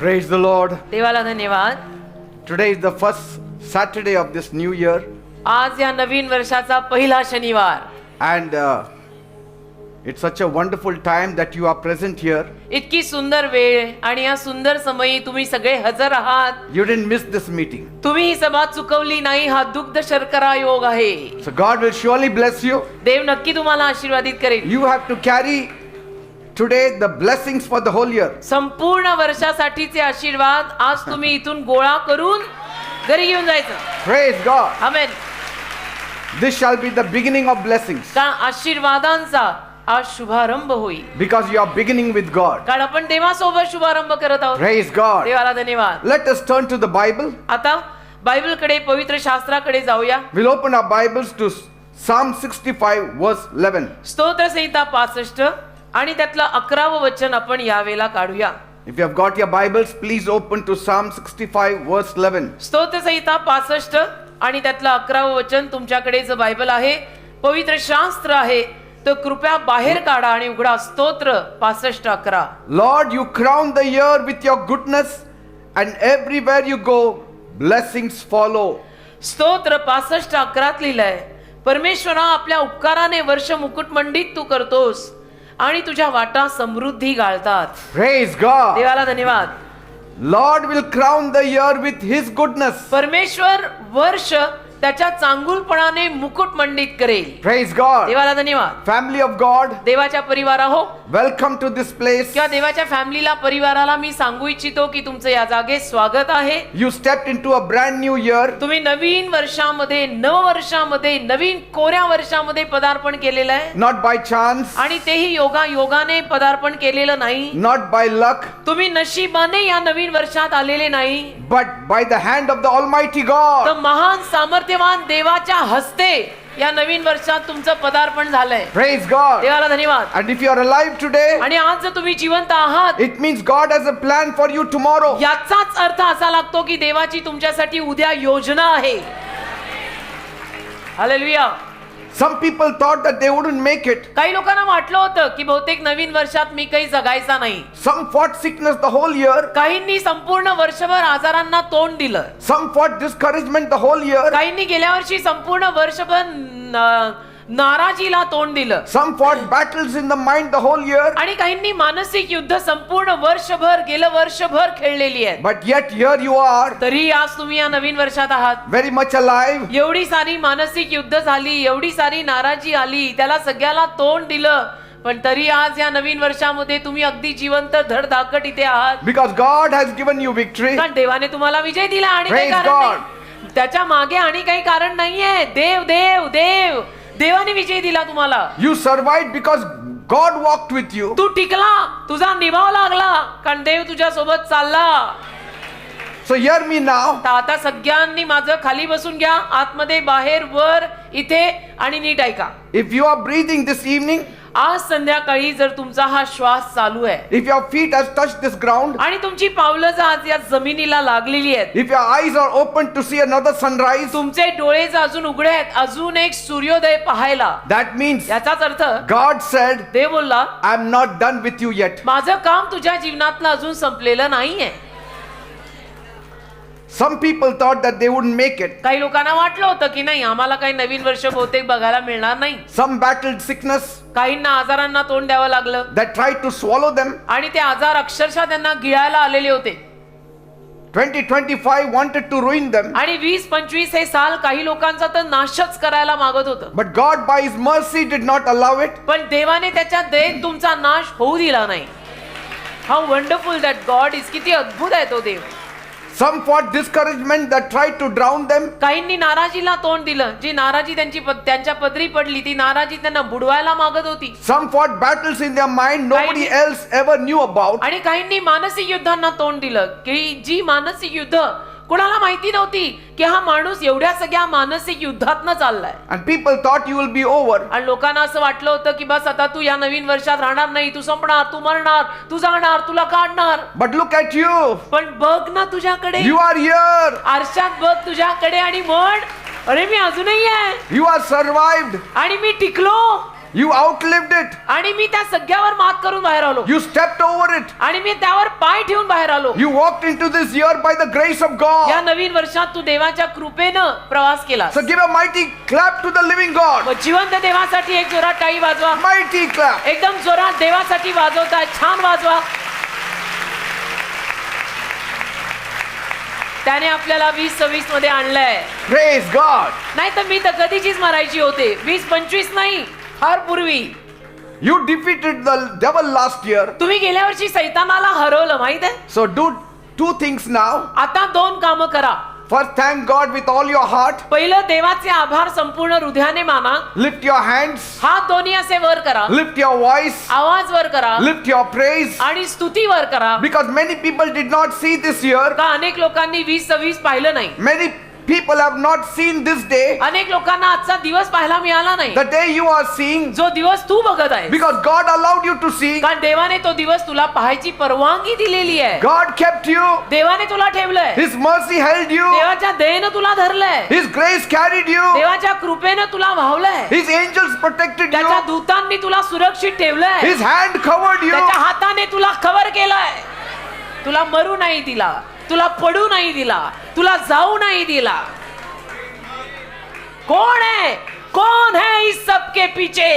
Praise the Lord. देवाला धन्यवाद. Today is the first Saturday of this new year, आज या नवीन वर्षाचा पहिला शनिवार. and it's such a wonderful time that you are present here. इतकी सुंदर वेळ आणि या सुंदर समयी तुम्ही सगळे हजर आहात. You didn't miss this meeting. तुम्ही ही सभा चुकवली नाही. हा दुग्ध शर्करा योग आहे. So God will surely bless you. देव नक्की तुम्हाला आशीर्वादित करेल. You have to carry today the blessings for the whole year. संपूर्ण वर्षासाठीचे आशीर्वाद आज तुम्ही इथून गोळा करून घरी घेऊन जायचं. Praise God. Amen. This shall be the beginning of blessings, कारण आशीर्वादांचा आज शुभारंभ होईल. because you are beginning with God. कारण आपण देवासोबत शुभारंभ करत आहोत. Praise God. देवाला धन्यवाद. Let us turn to the Bible. आता बायबलकडे, पवित्र शास्त्राकडे जाऊया. We'll open our Bibles to Psalm 65 verse 11. स्तोत्र संहिता 65 आणि त्यातलं 11वं वचन आपण यावेळेला काढूया. If you have got your Bibles, please open to Psalm 65 verse 11. स्तोत्र संहिता 65 आणि त्यातलं 11वं वचन. तुमच्याकडे जर बायबल आहे, पवित्र शास्त्र आहे, तर कृपया बाहेर काढा आणि उघडा. स्तोत्र 65:11. Lord, you crown the year with your goodness, and everywhere you go, blessings follow. स्तोत्र 65:11 लिहिलंय, परमेश्वरा आपल्या उपकाराने वर्ष मुकुटमंडित तू करतोस आणि तुझ्या वाटा समृद्धी गाळतात. Praise God. देवाला धन्यवाद. Lord will crown the year with his goodness. परमेश्वर वर्ष त्याच्या चांगुलपणाने मुकुटमंडित करेल. Praise God. देवाला धन्यवाद. Family of God, देवाच्या परिवाराहो, welcome to this place. किंवा देवाच्या फॅमिलीला, परिवाराला मी सांगू इच्छितो की तुमचं या जागेत स्वागत आहे. You stepped into a brand new year. तुम्ही नवीन वर्षामध्ये, नववर्षामध्ये, नवीन कोऱ्या वर्षामध्ये पदार्पण केलेलं आहे. Not by chance, आणि तेही योगाने पदार्पण केलेलं नाही. not by luck, तुम्ही नशिबाने या नवीन वर्षात आलेले नाही, but by the hand of the Almighty तर God. महान सामर्थ्यवान देवाच्या हस्ते या नवीन वर्षात तुमचं पदार्पण झालंय. Praise God. देवाला धन्यवाद. And if you are alive today, आणि आज जर तुम्ही जिवंत आहात, it means God has a plan for you tomorrow. याचाच अर्थ असा लागतो की देवाची तुमच्यासाठी उद्या योजना आहे. Hallelujah. Some people thought that they wouldn't make it. काही लोकांना वाटलं होतं की बहुतेक नवीन वर्षात मी काही जगायचा नाही. Some fought sickness the whole year. काहींनी संपूर्ण वर्षभर आजारांना तोंड दिलं. Some fought discouragement the whole year. काहींनी गेल्या वर्षी संपूर्ण वर्षभर नाराजीला तोंड दिलं. Some fought battles in the mind the whole year. आणि काहींनी मानसिक युद्ध संपूर्ण वर्षभर, गेलं वर्षभर खेळलेली आहे. But yet here you are, तरी आज तुम्ही या नवीन वर्षात आहात. very much alive. एवढी सारी मानसिक युद्ध झाली, एवढी सारी नाराजी आली, त्याला सगळ्याला तोंड दिलं, पण तरी आज या नवीन वर्षामध्ये तुम्ही अगदी जिवंत धडधाकट इथे आहात. Because God has given you victory. कारण देवाने तुम्हाला विजय दिला आणि काही Praise कारण God. नाही. त्याच्या मागे आणि काही कारण नाहीये. देव देव देव देवाने विजय दिला तुम्हाला. You survived because God walked with you. तू टिकला, तुझा निभाव लागला, कारण देव तुझ्या सोबत चालला. So hear me now. तर आता सगळ्यांनी माझं खाली बसून घ्या, आतमध्ये, बाहेर, वर, इथे आणि नीट ऐका. If you are breathing this evening, आज संध्याकाळी जर तुमचा हा श्वास चालू आहे, if your feet has touched this ground, आणि तुमची पावलं जर आज या जमिनीला लागलेली आहेत, if your eyes are open to see another sunrise, तुमचे डोळे जर अजून उघडे आहेत अजून एक सूर्योदय पाहायला, that means याचाच अर्थ God said, देव बोलला, I'm not done with you yet. माझं काम तुझ्या जीवनातलं अजून संपलेलं नाहीये. Some people thought that they wouldn't make it. काही लोकांना वाटलं होतं की नाही, आम्हाला काही नवीन वर्ष बहुतेक बघायला मिळणार नाही. Some battled sickness काहींना आजारांना तोंड द्यावं लागलं, that tried to swallow them. आणि ते आजार अक्षरशः त्यांना गिळायला आलेले होते. 2025 wanted to ruin them. आणि 2025 हे साल काही लोकांचा तर नाशच करायला मागत होतं. But God by his mercy did not allow it. पण देवाने त्याच्या दयेत तुमचा नाश होऊ दिला नाही. How wonderful that God is. किती अद्भुत आहे तो देव. Some fought discouragement that tried to drown them. काहींनी नाराजीला तोंड दिलं, जी नाराजी त्यांच्या पदरी पडली, ती नाराजी त्यांना बुडवायला मागत होती. Some fought battles in their mind nobody else ever knew about. आणि काहींनी मानसिक युद्धांना तोंड दिलं, की जी मानसिक युद्ध कुणाला माहिती नव्हती की हा माणूस एवढ्या सगळ्या मानसिक युद्धातनं चाललाय. And people thought you will be over. आणि लोकांना असं वाटलं होतं की बस आता तू या नवीन वर्षात राहणार नाही, तू संपणार, तू मरणार, तू जाणार, तुला काढणार. But look at you. पण बघ ना तुझ्याकडे, You are here. आरशात बघ तुझ्याकडे आणि म्हण, अरे मी अजूनही आहे You are survived. आणि मी टिकलो. You outlived it. आणि मी त्या सगळ्यावर मात करून बाहेर आलो You stepped over it. आणि मी त्यावर पाय ठेवून बाहेर आलो. You walked into this year by the grace of या God. नवीन वर्षात तू देवाच्या कृपेनं प्रवास केला. So give a mighty clap to the living God. जिवंत देवासाठी एक जोरात टाळी वाजवा. Mighty clap. एकदम जोरात देवासाठी वाजवताय, छान वाजवा. त्याने आपल्याला 2026 मध्ये आणलंय. Praise God. नाही तर मी तर कधीचीच मरायची होते. 20-25 नाही, फार पूर्वी. You defeated the devil last year. तुम्ही गेल्या वर्षी सैतानाला हरवलं, माहित आहे. So do two things now. आता दोन कामं करा. First, thank God with all your heart. पहिलं देवाचे आभार संपूर्ण हृदयाने माना. Lift your hands. हात दोन्ही असे वर करा. Lift your voice. आवाज वर करा. Lift your praise. आणि स्तुती वर करा. Because many people did not see this year. का अनेक लोकांनी 2026 पाहिलं नाही. Many people have not seen this day. अनेक लोकांना आजचा दिवस पाहायला मिळाला नाही. The day you are seeing. जो दिवस तू बघत आहे. Because God allowed you to see. कारण देवाने तो दिवस तुला पाहायची परवानगी दिलेली आहे. God kept you. देवाने तुला ठेवलंय. His mercy held you. देवाच्या दयेनं तुला धरलंय. His grace carried you. देवाच्या कृपेनं तुला वाहवलंय. His angels protected त्याच्या you. दूतांनी तुला सुरक्षित ठेवलंय. His hand covered you. त्याच्या हाताने तुला कव्हर केलंय. तुला मरू नाही दिला, तुला पडू नाही दिला, तुला जाऊ नाही दिला. कौन है इस सब के पीछे?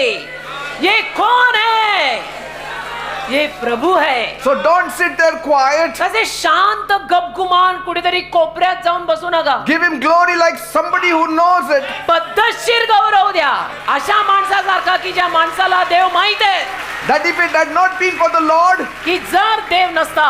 ये कौन है? ये प्रभु है. So don't sit there quiet. कसे शांत गपगुमान कुठेतरी कोपऱ्यात जाऊन बसू नका. Give him glory like somebody who knows it. पद्धतशीर गौरव द्या अशा माणसासारखा की ज्या माणसाला देव माहित आहे. That if it had not been for the Lord, की जर देव नसता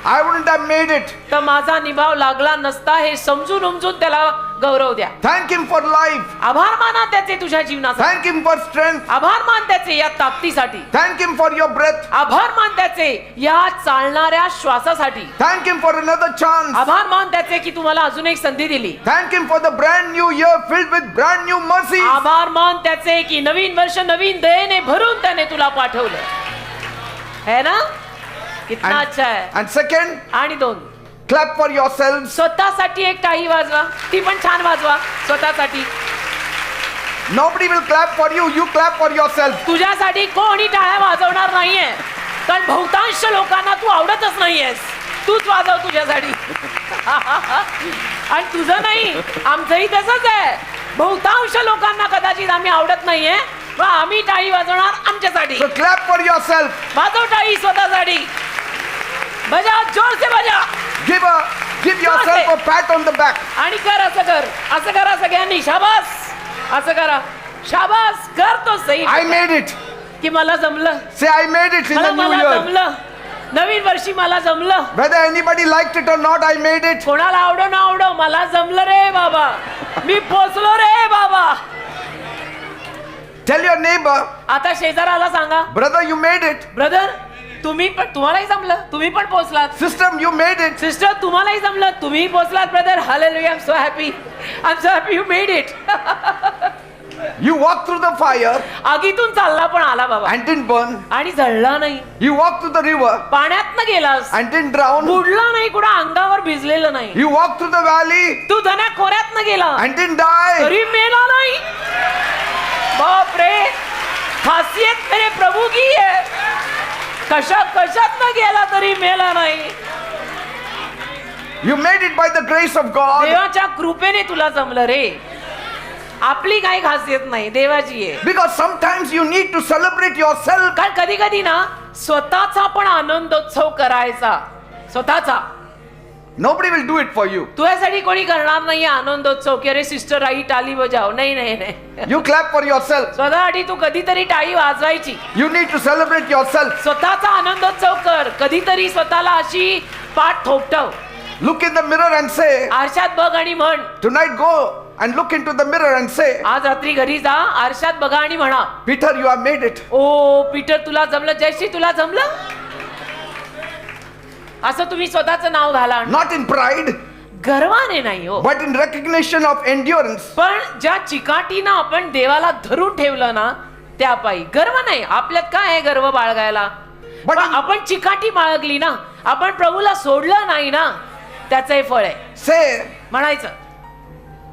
I wouldn't have made it. तर माझा निभाव लागला नसता. हे समजून उमजून त्याला गौरव द्या. Thank him for life. आभार माना त्याचे तुझ्या जीवनासाठी. Thank him for strength. आभार मान त्याचे या ताकदीसाठी. Thank him for your breath. आभार मान त्याचे या चालणाऱ्या श्वासासाठी. Thank him for another chance. आभार मान त्याचे की तुम्हाला अजून एक संधी दिली. Thank him for the brand new year filled with brand new mercies. आभार मान त्याचे की नवीन वर्ष नवीन दयेने भरून त्याने तुला पाठवलं है ना. कितना अच्छा है. And second, आणि दोन, clap for yourselves. स्वतःसाठी एक टाळी वाजवा. ती पण छान वाजवा स्वतःसाठी. Nobody will clap for you. You clap for yourself. तुझ्यासाठी कोणी टाळ्या वाजवणार नाहीये. कारण बहुतांश लोकांना तू आवडतच नाहीयेस. तूच वाजव तुझ्यासाठी. आणि तुझं नाही, आमचंही तसंच आहे. बहुतांश लोकांना कदाचित आम्ही आवडत नाहीये. आम्ही टाळी वाजवणार आमच्यासाठी. So clap for yourself. वाजव टाळी स्वतःसाठी. बजा, जोर से बजा. Give yourself a pat on the back. आणि कर असं कर. असं करा सगळ्यांनी. शाबास. असं करा. शाबास. कर तो सही. I made it. की मला जमलं. Say I made it in the new मला year. जमलं. नवीन वर्षी मला जमलं. Whether anybody liked it or not, I made it. कोणाला आवडो ना आवडो, मला जमलं रे बाबा. मी पोचलो रे बाबा. Tell your neighbor, आता शेजाराला सांगा, brother, you made it. Brother तुम्हालाही जमलं, तुम्ही पण पोहोचलात. Sister, you made it. Sister तुम्हालाही जमलं, तुम्ही पोहोचलात. Brother, hallelujah, I'm so happy. I'm so happy you made it. You walked through the fire आगीतून चालला पण आला बाबा. and didn't burn. आणि जळला नाही. You walked through the river पाण्यात गेलास and didn't drown. बुडला नाही, कुठं अंगावर भिजलेलं नाही. You walked through the valley तू धन्या खोऱ्यात गेला and didn't die. तरी मेला नाही. बाप रे, खासियत मेरे प्रभु की है. कशात न गेला तरी मेला नाही. You made it by the grace of God. देवाच्या कृपेने तुला जमलं रे. आपली काही खासियत नाही, देवाची आहे. Because sometimes you need to celebrate yourself. कारण कधी कधी ना स्वतःचा पण आनंदोत्सव करायचा. स्वतःचा. Nobody will do it for you. तुझ्यासाठी कोणी करणार नाही आनंदोत्सव की अरे सिस्टर आई टाळी बजाव. नाही नाही नाही. You clap for yourself. स्वतःसाठी तू कधीतरी टाळी वाजवायची. You need to celebrate yourself. स्वतःचा आनंदोत्सव कर. कधीतरी स्वतःला अशी पाठ थोपटव. Look in the mirror and say, आरशात बघ आणि म्हण. tonight go and look into the mirror and say, आज रात्री घरी जा, आरशात बघा आणि म्हणा, Peter, you have made it. ओ पीटर तुला जमलं. जयश्री तुला जमलं. असं तुम्ही स्वतःचं नाव घाला. Not in pride, गर्वाने नाही हो, but in recognition of endurance. पण ज्या चिकाटीनं आपण देवाला धरून ठेवलं ना त्या पायी. गर्व नाही. आपल्यात काय आहे गर्व बाळगायला. पण आपण चिकाटी बाळगली ना, आपण प्रभूला सोडलं नाही ना, त्याचं हे फळ आहे. Say, म्हणायचं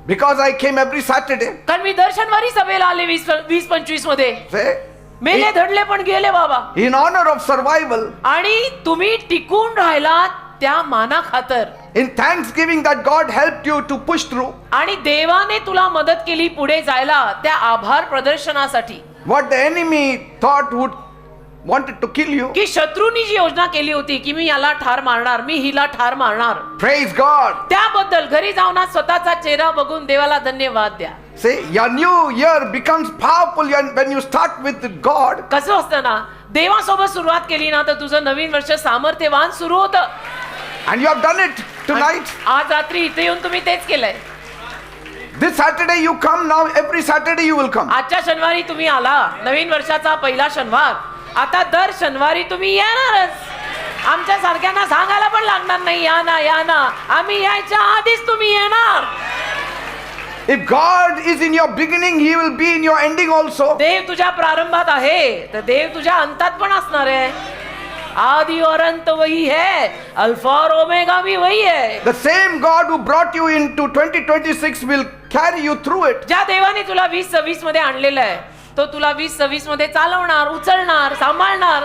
because I came every Saturday. कारण मी दर शनिवारी सभेला आले 20-25 मध्ये. Say, मेले धडले पण गेले बाबा. in honor of survival, आणि तुम्ही टिकून राहिलात त्या माना खातर, in thanksgiving that God helped you to push through. आणि देवाने तुला मदत केली पुढे जायला त्या आभार प्रदर्शनासाठी. What the enemy thought wanted to kill you. की शत्रूंनी जी योजना केली होती की मी याला ठार मारणार, मी हिला ठार मारणार, Praise God. त्याबद्दल घरी जाऊन आज स्वतःचा चेहरा बघून देवाला धन्यवाद द्या. See, your new year becomes powerful when you start with God. कसं असतं ना, देवासोबत सुरुवात केली ना तर तुझं नवीन वर्ष सामर्थ्यवान सुरू होतं. And you have done it tonight. आज रात्री इथे येऊन तुम्ही तेच केलंय. This Saturday you come now, every Saturday you will come. आजच्या शनिवारी तुम्ही आला, नवीन वर्षाचा पहिला शनिवार. आता दर शनिवारी तुम्ही येणारच. आमच्या सारख्यांना सांगायला पण लागणार नाही, या ना या ना, आम्ही यायच्या आधीच तुम्ही येणार. If God is in your beginning, He will be in your ending also. देव तुझ्या प्रारंभात आहे तर देव तुझ्या अंतात पण असणार आहे. आदि और अंत वही है, अल्फा और ओमेगा भी वही है. The same God who brought you into 2026 will carry you through it. ज्या देवाने तुला 2026 मध्ये आणलेलं आहे तो तुला 2026 मध्ये चालवणार, उचलणार, सांभाळणार.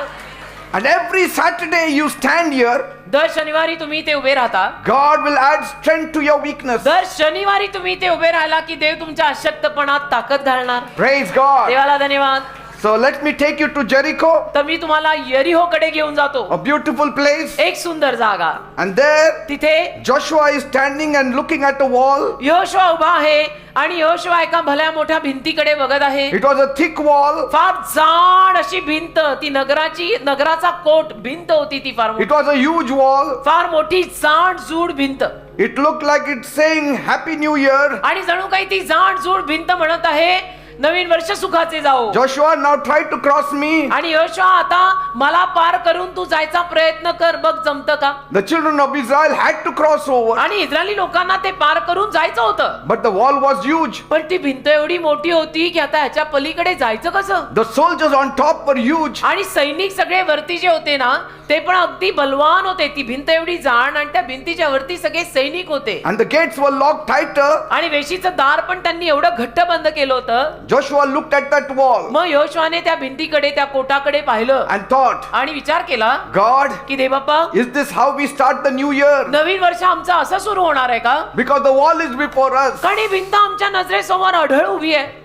And every Saturday you stand here, दर शनिवारी तुम्ही इथे उभे राहता. God will add strength to your weakness. दर शनिवारी तुम्ही इथे उभे राहिला की देव तुमच्या अशक्तपणात ताकद घालणार. Praise God. देवाला धन्यवाद. So let me take you to Jericho, तर मी तुम्हाला यरीहो कडे घेऊन जातो. a beautiful place. एक सुंदर जागा. And there तिथे Joshua is standing and looking at the wall. यहोशुवा उभा आहे आणि यहोशुवा एका भल्या मोठ्या भिंतीकडे बघत आहे. It was a thick wall. फार जाड अशी भिंत, ती नगराचा कोट भिंत होती. ती फार It was a huge wall. फार मोठी जाड जूड भिंत. It looked like it's saying Happy New Year. आणि जणू काही ती जाड जूड भिंत म्हणत आहे नवीन वर्ष सुखाचे जाओ. Joshua, now try to cross me. आणि यहोशुवा आता मला पार करून तू जायचा प्रयत्न कर, बघ जमतं का. The children of Israel had to cross over. आणि इस्रायली लोकांना ते पार करून जायचं होतं. But the wall was huge. पण ती भिंत एवढी मोठी होती की आता ह्याच्या पलीकडे जायचं कसं. The soldiers on top were huge. आणि सैनिक सगळे वरती जे होते ना ते पण अगदी बलवान होते. ती भिंत एवढी जाड आणि त्या भिंतीच्या वरती सगळे सैनिक होते. And the gates were locked tighter. आणि वेशीचं दार पण त्यांनी एवढं घट्ट बंद केलं होतं. Joshua looked at that wall मग यहोशुवाने त्या भिंतीकडे, त्या कोटाकडे पाहिलं and thought, आणि विचार केला God, की देवबाप्पा, is this how we start the new year? नवीन वर्ष आमचं असं सुरू होणार आहे का. Because the wall is before us. कारण ही भिंत आमच्या नजरेसमोर अढळ उभी आहे.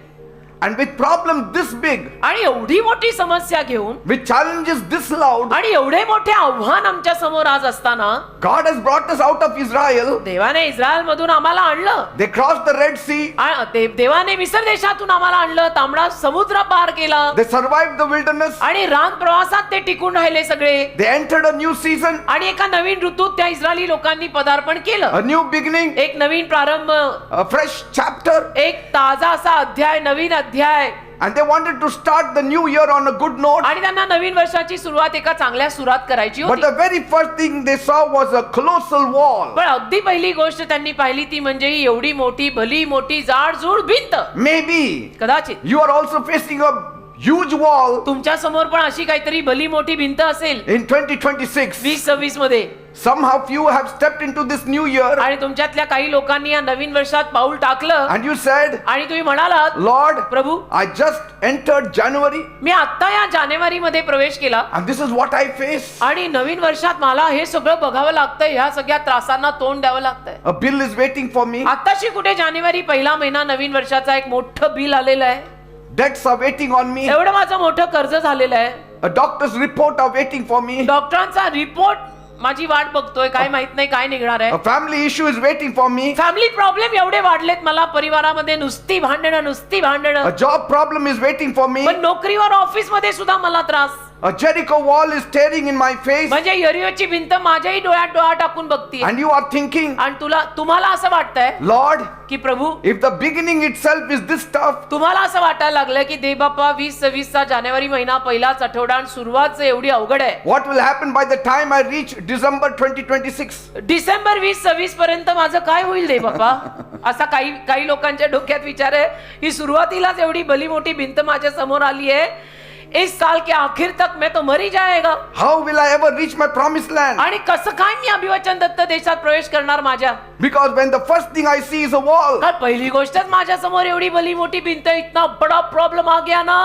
And with problems this big, आणि एवढी मोठी समस्या घेऊन, with challenges this loud, आणि एवढे मोठे आव्हान आमच्या समोर आज असताना God has brought us out of Israel. देवाने इस्रायल मधून आम्हाला आणलं. They crossed the Red Sea. देवाने मिस्र देशातून आम्हाला आणलं, तांबडा समुद्र पार केला. They survived the wilderness. आणि रान प्रवासात ते टिकून राहिले सगळे. They entered a new season, आणि एका नवीन ऋतूत त्या इस्रायली लोकांनी पदार्पण केलं. a new beginning, एक नवीन प्रारंभ, a fresh chapter. एक ताजा असा अध्याय, नवीन अध्याय. And they wanted to start the new year on a good note. आणि त्यांना नवीन वर्षाची सुरुवात एका चांगल्या सुरात करायची But होती. the very first thing they saw was a colossal wall. पण अगदी पहिली गोष्ट त्यांनी पाहिली ती म्हणजे ही एवढी मोठी, भली मोठी, जाडजूड भिंत. Maybe कदाचित you are also facing a huge wall तुमच्या समोर पण अशी काहीतरी भली मोठी भिंत असेल in 2026. 2026 मध्ये. Some of you have stepped into this new year आणि तुमच्यातल्या काही लोकांनी या नवीन वर्षात पाऊल टाकलं and you said, आणि तुम्ही म्हणालात, Lord, Prabhu, I just entered January मी आता या जानेवारी मध्ये प्रवेश केला and this is what I face. आणि नवीन वर्षात मला हे सगळं बघावं लागतंय, ह्या सगळ्या त्रासांना तोंड द्यावं लागतंय. A bill is waiting for me. आताशी कुठे जानेवारी पहिला महिना नवीन वर्षाचा एक मोठं बिल आलेलं आहे. Debts are waiting on me. एवढं माझं मोठं कर्ज झालेलं आहे. A doctor's report are waiting for me. डॉक्टरांचा रिपोर्ट माझी वाट बघतोय, काय माहित नाही काय निघणार आहे. A family issue is waiting for me. Family problem एवढे वाढलेत मला, परिवारामध्ये नुसती भांडणं. A job problem is waiting for me. पण नोकरीवर, ऑफिस मध्ये सुद्धा मला त्रास. A Jericho wall is staring in my face. म्हणजे यरीहोची भिंत माझ्याही डोळ्यात डोळा टाकून बघते. And you are thinking, आणि तुम्हाला असं वाटतंय Lord, की प्रभू, if the beginning itself is this tough, तुम्हाला असं वाटायला लागलं की देवबाप्पा 2026 चा जानेवारी महिना पहिलाच आठवडा आणि सुरुवात एवढी अवघड आहे. what will happen by the time I reach December 2026? December 2026 पर्यंत माझं काय होईल देवबाप्पा. असा काही लोकांच्या डोक्यात विचार आहे. ही सुरुवातीलाच एवढी भली मोठी भिंत माझ्या समोर आली आहे. इस साल के आखिर तक मैं तो मर ही जाएगा. How will I ever reach my promised land? आणि कसं काय मी अभिवचन दत्त देशात प्रवेश करणार माझ्या? Because when the first thing I see is a wall. कारण पहिली गोष्टच माझ्या समोर एवढी भली मोठी भिंत, इतना बड़ा प्रॉब्लम आ गया ना,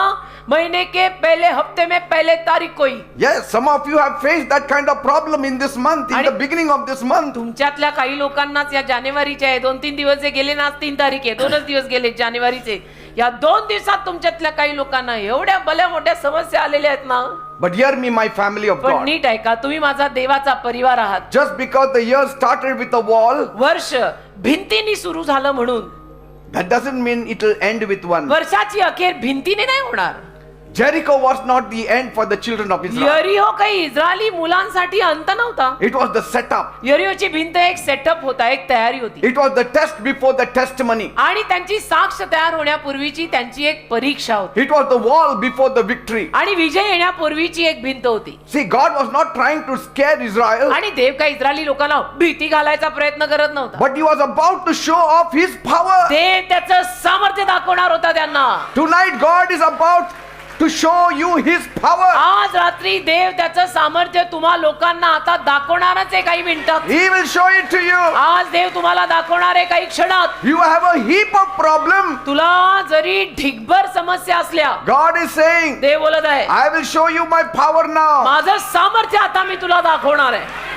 महीने के पहले हफ्ते में पहले तारीख को ही. Yes, some of you have faced that kind of problem in this month, in the beginning of this month. तुमच्यातल्या काही लोकांनाच या जानेवारीचे आहे, 2-3 दिवस जे गेले ना, आज 3 तारीख आहे, 2च दिवस गेले जानेवारीचे, या 2 दिवसात तुमच्यातल्या काही लोकांना एवढ्या भल्या मोठ्या समस्या आलेल्या आहेत ना. But hear me, my family of पण God. नीट ऐका, तुम्ही माझा देवाचा परिवार आहात. Just because the year started with a wall, वर्ष भिंतीने सुरू झालं म्हणून that doesn't mean it will end with one. वर्षाची अखेर भिंतीने नाही होणार. Jericho was not the end for the children of Israel. यरिहो काही इस्रायली मुलांसाठी अंत नव्हता. It was the setup. यरिहोची भिंत एक सेटअप होता, एक तयारी होती. It was the test before the testimony. आणि त्यांची साक्ष तयार होण्यापूर्वीची त्यांची एक परीक्षा होती. It was the wall before the victory. आणि विजय येण्यापूर्वीची एक भिंत होती. See, God was not trying to scare Israel, आणि देव काही इस्रायली लोकांना भीती घालायचा प्रयत्न करत नव्हता. but He was about to show off His power. देव त्याचं सामर्थ्य दाखवणार होता त्यांना. Tonight, God is about to show you His power. आज रात्री देव त्याचं सामर्थ्य तुम्हा लोकांना आता दाखवणारच आहे काही मिनिटात. He will show it to you. आज देव तुम्हाला दाखवणार आहे काही क्षणात. You have a heap of problem. तुला जरी ढिगभर समस्या असल्या, God is saying, देव बोलत आहे, I will show you my power now. माझं सामर्थ्य आता मी तुला दाखवणार आहे.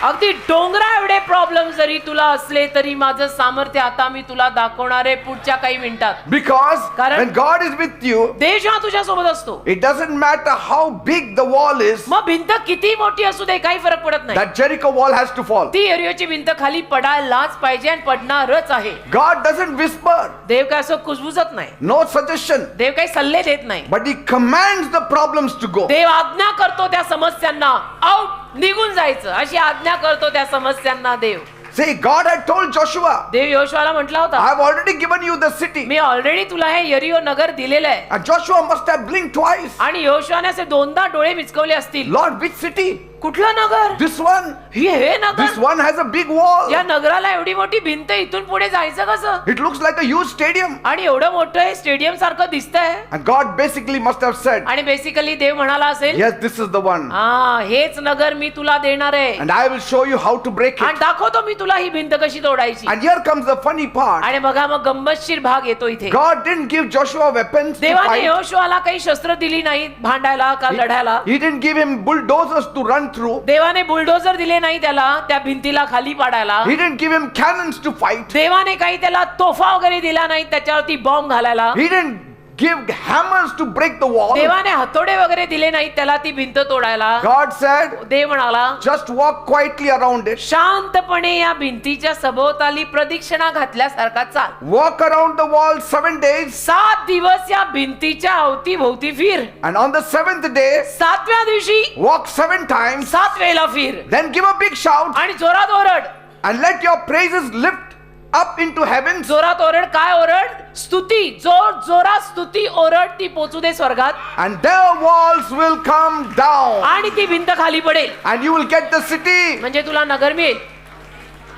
अगदी डोंगरा एवढे प्रॉब्लेम जरी तुला असले तरी माझं सामर्थ्य आता मी तुला दाखवणार आहे पुढच्या काही मिनिटात. Because कारण- when God is with you, देव जेव्हा तुझ्या सोबत असतो, it doesn't matter how big the wall is, मग भिंत किती मोठी असू दे काही फरक पडत नाही. that Jericho wall has to fall. ती यरिहोची भिंत खाली पडायलाच पाहिजे आणि पडणारच आहे. God doesn't whisper, देव काय असं कुजबुजत नाही. no suggestion, देव काही सल्ले देत नाही. but He commands the problems to go. देव आज्ञा करतो त्या समस्यांना आउट निघून जायचं, अशी आज्ञा करतो त्या समस्यांना देव. See, God had told Joshua, देव योशुआला म्हटला I होता, have already given you the city. Me already तुला हे यरिहो नगर दिलेलं आहे. And Joshua must have blinked twice. आणि योशुआने असे 2दा डोळे मिचकवले असतील. Lord, which city? कुठलं नगर? This one. हे This Nagar. one has a big wall. या नगराला एवढी मोठी भिंत, इथून पुढे जायचं कसं? It looks like a huge stadium. आणि एवढं मोठं हे स्टेडियम सारखं दिसतंय. And God basically must have said, आणि बेसिकली देव म्हणाला असेल, yes, this is the one. हा हेच नगर मी तुला देणार आहे And I will show you how to break आणि it. दाखवतो मी तुला ही भिंत कशी तोडायची. And here comes the funny part. आणि बघा मग गंमतशीर भाग येतो इथे. God didn't give Joshua weapons to देवाने fight. योशुआला काही शस्त्र दिली नाहीत भांडायला का लढायला. He didn't give him bulldozers to run through. देवाने बुलडोजर दिले नाही त्याला त्या भिंतीला खाली पाडायला. He didn't give him cannons to fight. देवाने काही त्याला तोफा वगैरे दिला नाही त्याच्यावरती बॉम्ब घालायला. He didn't give hammers to break the wall. देवाने हतोडे वगैरे दिले नाहीत त्याला ती भिंत तोडायला. God said, देव म्हणाला, just walk quietly around it. शांतपणे या भिंतीच्या सभोवताली प्रदक्षिणा घातल्यासारखा चाल. Walk around the wall 7 days. 7 दिवस या भिंतीच्या अवतीभोवती फिर. And on the 7th day, 7व्या दिवशी walk 7 times. 7 वेळेला फिर. Then give a big shout आणि जोरात ओरड. and let your praises lift up into heavens. जोरात ओरड. काय ओरड? स्तुती. जोर जोरात स्तुती ओरड ती पोचू दे स्वर्गात. And their walls will come down. आणि ती भिंत खाली पडेल. And you will get the city. म्हणजे तुला नगर मिळेल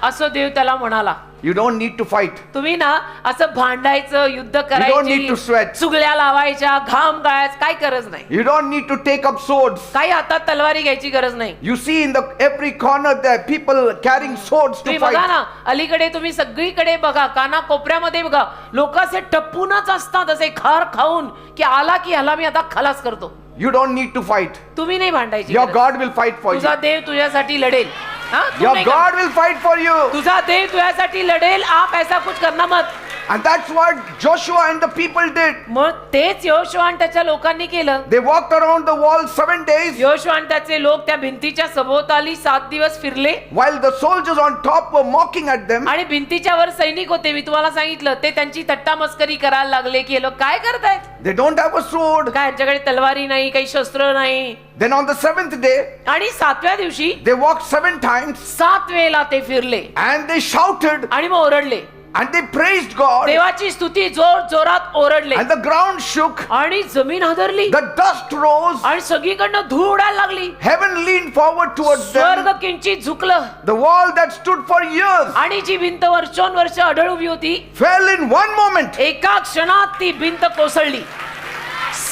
असं देव त्याला म्हणाला. You don't need to fight. तुम्ही ना असं भांडायचं, युद्ध need to करायची, sweat. चुगल्या लावायच्या, घाम गाळायचं काय गरज नाही. You don't need to take up swords. काही हातात तलवारी घ्यायची गरज नाही. You see in the every corner there are people carrying swords to तुम्ही बघा fight. ना, अलीकडे तुम्ही सगळीकडे बघा, काना कोपऱ्यामध्ये बघा, लोक असे टप्पूनच असतात असे खार खाऊन की आला की ह्याला मी आता खलास करतो. You don't need to fight. तुम्ही नाही भांडायची Your गरज. God will fight for you. तुझा देव तुझ्यासाठी लढेल. हा? तू Your नाही God करणार. will fight for you. तुझा देव तुझ्यासाठी लढेल. आप ऐसा कुछ करना मत. And that's what Joshua and the people did. मग तेच योशुआ आणि त्याच्या लोकांनी केलं. They walked around the wall 7 days Yoshua आणि त्याचे लोक त्या भिंतीच्या सभोवताली 7 दिवस फिरले. while the soldiers on top were mocking at them. आणि भिंतीच्या वर सैनिक होते. मी तुम्हाला सांगितलं ते त्यांची थट्टा मस्करी करायला लागले की हे लोक काय करतायत. They don't have a sword. काय यांच्याकडे तलवारी नाही, काही शस्त्र नाही. Then on the 7th day, आणि 7व्या दिवशी they walked 7 times 7 वेळेला ते फिरले and they shouted आणि मग ओरडले. and they praised God. देवाची स्तुती जोर जोरात ओरडले. And the ground shook. आणि जमीन हादरली. The dust rose. आणि सगळीकडनं धूळ उडायला लागली. Heaven leaned forward towards स्वर्ग them. किंचित झुकलं. The wall that stood for years आणि जी भिंत वर्षोनवर्ष अढळ उभी होती fell in one moment. एका क्षणात ती भिंत कोसळली.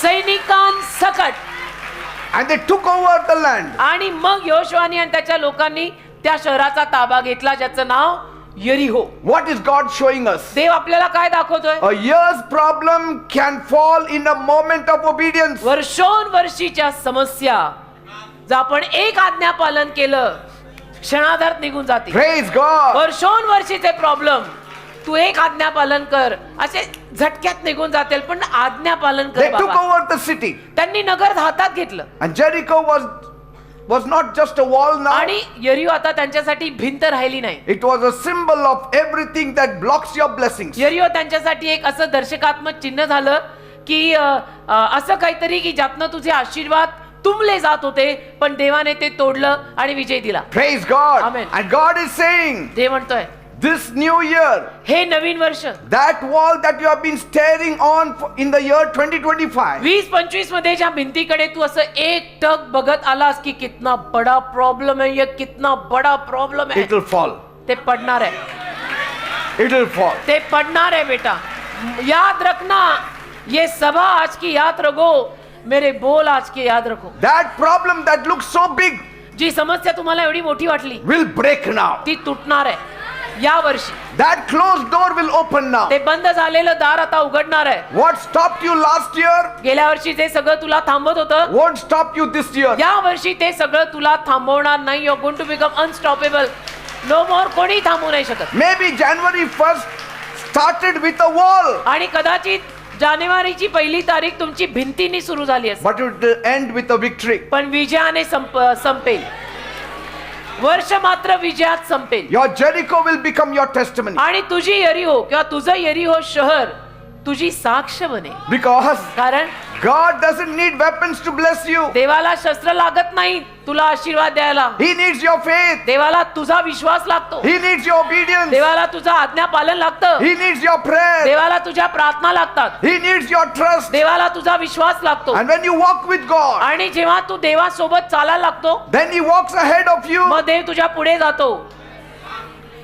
सैनिकांसकट. and they took over the land. आणि मग योशुआनी आणि त्याच्या लोकांनी त्या शहराचा ताबा घेतला, ज्याचं नाव यरीहो. What is God showing us? देव आपल्याला काय दाखवतोय? A year's problem can fall in a moment of obedience. वर्षोनवर्षीच्या समस्या जर आपण एक आज्ञा पालन केलं क्षणार्धात निघून जाते. Praise God. वर्षोनवर्षीचे प्रॉब्लेम तू एक आज्ञा पालन कर असे झटक्यात निघून जातील, पण आज्ञा पालन They कर took बाबा. over the city. त्यांनी नगर हातात घेतलं And Jericho was not just a wall now. आणि यरीहो आता त्यांच्यासाठी भिंत राहिली नाही. It was a symbol of everything that blocks your blessings. यरीहो त्यांच्यासाठी एक असं दर्शकात्मक चिन्ह झालं की असं काहीतरी की ज्यातनं तुझे आशीर्वाद तुंबले जात होते, पण देवाने ते तोडलं आणि विजय दिला. Praise God. Amen. And God is saying, देव म्हणतोय this new year, हे नवीन वर्ष that wall that you have been staring on in the year 2025, 2025 मध्ये ज्या भिंतीकडे तू असं एक टक बघत आलास की कितना बड़ा प्रॉब्लेम है, ये कितना बड़ा प्रॉब्लेम है, it will fall. ते पडणार आहे. It will fall. ते पडणार आहे बेटा. याद रखना, ये सभा आज की याद रखो, मेरे बोल आज के याद रखो. That problem that looks so big जी समस्या तुम्हाला एवढी मोठी वाटली will break now. ती तुटणार आहे या वर्षी. That closed door will open now. ते बंद झालेलं दार आता उघडणार आहे. What stopped you last year गेल्या वर्षी जे सगळं तुला थांबवत होतं, won't stop you this year. या वर्षी ते सगळं तुला थांबवणार नाही. You are going to become unstoppable. No more. कोणी थांबवू नाही शकत. Maybe January 1st started with a wall, आणि कदाचित जानेवारीची पहिली तारीख तुमची भिंतीने सुरू झाली असेल, but it will end with a victory. पण विजयाने संपेल. वर्ष मात्र विजयात संपेल. Your Jericho will become your testimony. आणि तुझी यरीहो किंवा तुझं यरीहो शहर तुझी साक्ष बने. Because कारण God doesn't need weapons to bless you. देवाला शस्त्र लागत नाही तुला आशीर्वाद द्यायला. He needs your faith. देवाला तुझा विश्वास लागतो. He needs your obedience. देवाला तुझा आज्ञा पालन लागतं. He needs your prayer. देवाला तुझ्या प्रार्थना लागतात. He needs your trust. देवाला तुझा विश्वास लागतो. And when you walk with God, आणि जेव्हा तू देवासोबत चालायला लागतो, then He walks ahead of you मग देव तुझ्या पुढे जातो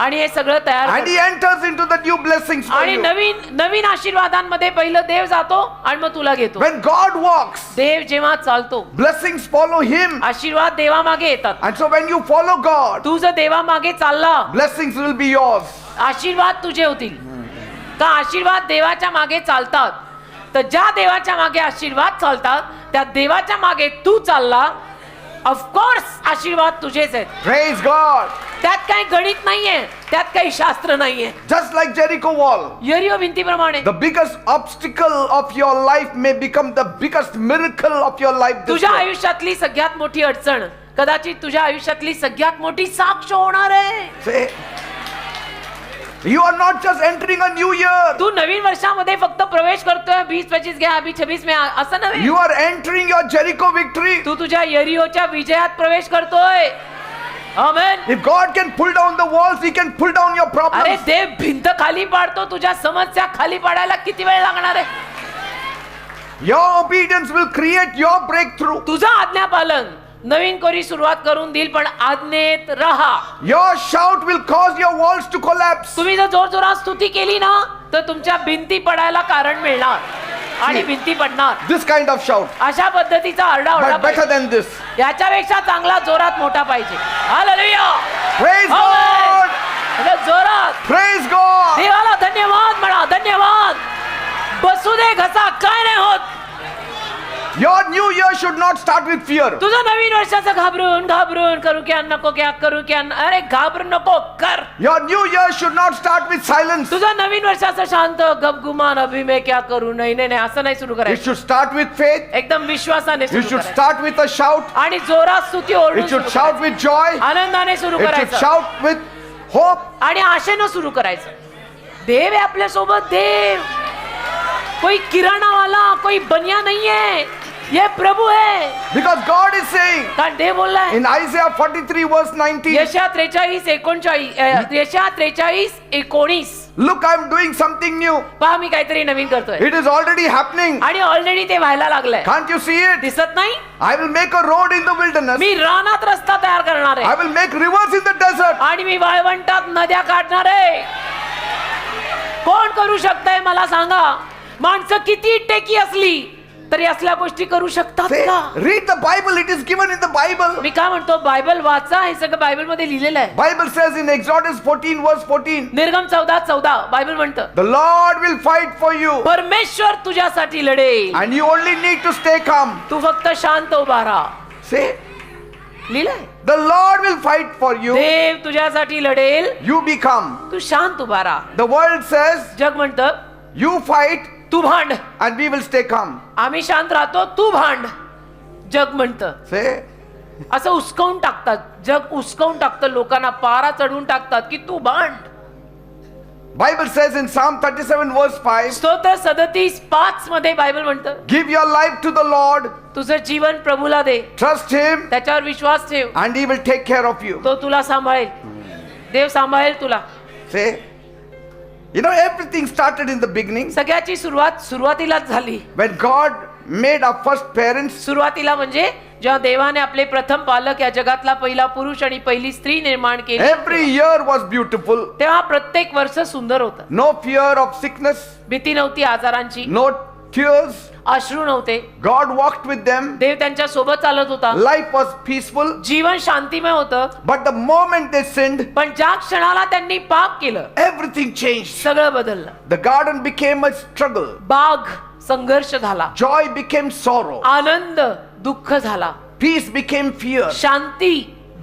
आणि हे सगळं तयार and करतो. He enters into the new blessings for आणि you. नवीन नवीन आशीर्वादांमध्ये पहिलं देव जातो आणि मग तुला घेतो. When God walks, देव जेव्हा चालतो blessings follow Him. आशीर्वाद देवामागे येतात. And so when you follow God, तू जर देवामागे चालला blessings will be yours. आशीर्वाद तुझे होतील. का आशीर्वाद देवाच्या मागे चालतात. तर ज्या देवाच्या मागे आशीर्वाद चालतात त्या देवाच्या मागे तू चालला, ऑफकोर्स आशीर्वाद तुझेच आहेत. Praise God. त्यात काही गणित नाहीये, त्यात काही शास्त्र नाहीये. Just like Jericho wall, यरीहो भिंतीप्रमाणे the biggest obstacle of your life may become the biggest miracle of your life this तुझ्या year. आयुष्यातली सगळ्यात मोठी अडचण कदाचित तुझ्या आयुष्यातली सगळ्यात मोठी साक्ष होणार आहे. Say, you are not just entering a new year. तू नवीन वर्षामध्ये फक्त प्रवेश करतोय 20-25 घ्या अभी 26 में असं नव्हे. You are entering your Jericho victory. तू तुझ्या यरीहोच्या विजयात प्रवेश करतोय. आमेन. If God can pull down the walls, He can pull down your अरे problems. देव भिंत खाली पाडतो, तुझ्या समस्या खाली पाडायला किती वेळ लागणार आहे. Your obedience will create your breakthrough. तुझा आज्ञापालन नवीन कोरी सुरुवात करून देईल, पण आज्ञेत राहा. Your shout will cause your walls to collapse. तुम्ही जर जोर जोरात स्तुती केली ना तर तुमच्या भिंती पडायला कारण मिळणार आणि भिंती पडणार. This kind of shout. अशा पद्धतीचा आरडाओरडा But better पाहिजे. than this. याच्यापेक्षा चांगला जोरात मोठा पाहिजे. हालेलुया. Praise आमेन. God. म्हणजे जोरात Praise God. देवाला धन्यवाद म्हणा. धन्यवाद. बसू दे घसा, काय नाही होत. Your new year should not start with fear. तुझं नवीन वर्षाचं घाबरून घाबरून करू क्या नको क्या करू क्या अरे घाबरू नको कर. Your new year should not start with silence. तुझं नवीन वर्षाचं शांत गपगुमान अभि मैं क्या करू नाही नाही नाही असं नाही सुरू It करायचं. should start with faith. एकदम विश्वासाने You सुरू should करायचं. start with a shout. आणि जोरात स्तुती ओरडून It should सुरू shout करायचं. with joy. आनंदाने सुरू It should करायचं shout with hope. आणि आशेनं सुरू करायचं. देव आहे आपल्या सोबत. देव कोई किराणा वाला कोई बनिया नहीं है, ये प्रभु है. Because God is saying कारण देव बोलला है in Isaiah 43 verse 19, यशया 43:19 look, I am doing something new. पहा मी काहीतरी नवीन करतोय It is already happening. आणि ऑलरेडी ते व्हायला लागलंय. Can't you see it? दिसत नाही. I will make a road in the wilderness. मी रानात रस्ता तयार करणार I आहे will make rivers in the desert. आणि मी वाळवंटात नद्या काढणार आहे. कोण करू शकतंय मला सांगा. माणसं किती टेकी असली तरी असल्या गोष्टी करू शकतात Say, का? read the Bible. It is given in the Bible. मी काय म्हणतो, बायबल वाचा, हे सगळं बायबल मध्ये लिहिलेलं आहे. Bible says in Exodus 14 verse 14, निर्गम 14:14 बायबल म्हणतं, the Lord will fight for you परमेश्वर तुझ्यासाठी लढेल, and you only need to stay calm. तू फक्त शांत उभा राहा. Say, लिहिलंय, the Lord will fight for you. देव तुझ्यासाठी लढेल, You be calm. तू शांत उभा राहा. The world says, जग म्हणतं, you fight तू भांड, and we will stay calm. आम्ही शांत राहतो, तू भांड. जग म्हणतं, Say, असं उस्कवून टाकतात, जग उस्कवून टाकतं, लोकांना पारा चढवून टाकतात की तू भांड. Bible says in Psalm 37 verse 5, स्तोत्र 37:5 मध्ये बायबल म्हणतं, give your life to the Lord, तुझं जीवन प्रभूला दे, trust Him, त्याच्यावर विश्वास ठेव, and He will take care of you. तो तुला सांभाळेल, देव सांभाळेल तुला. Say, you know, everything started in the beginning सगळ्याची सुरुवात सुरुवातीलाच झाली. when God made our first parents. सुरुवातीला म्हणजे जेव्हा देवाने आपले प्रथम पालक या जगातला पहिला पुरुष आणि पहिली स्त्री निर्माण केली, Every year was beautiful. तेव्हा प्रत्येक वर्ष सुंदर होतं. No fear of sickness, भीती नव्हती आजारांची, no tears. अश्रू नव्हते. God walked with them. देव त्यांच्या सोबत चालत होता. Life was peaceful. जीवन शांतिमय होतं. But the moment they sinned, पण ज्या क्षणाला त्यांनी पाप केलं, everything changed. सगळं बदललं. The garden became a struggle. बाग संघर्ष झाला, Joy became sorrow. आनंद दुःख झाला, Peace became fear. शांती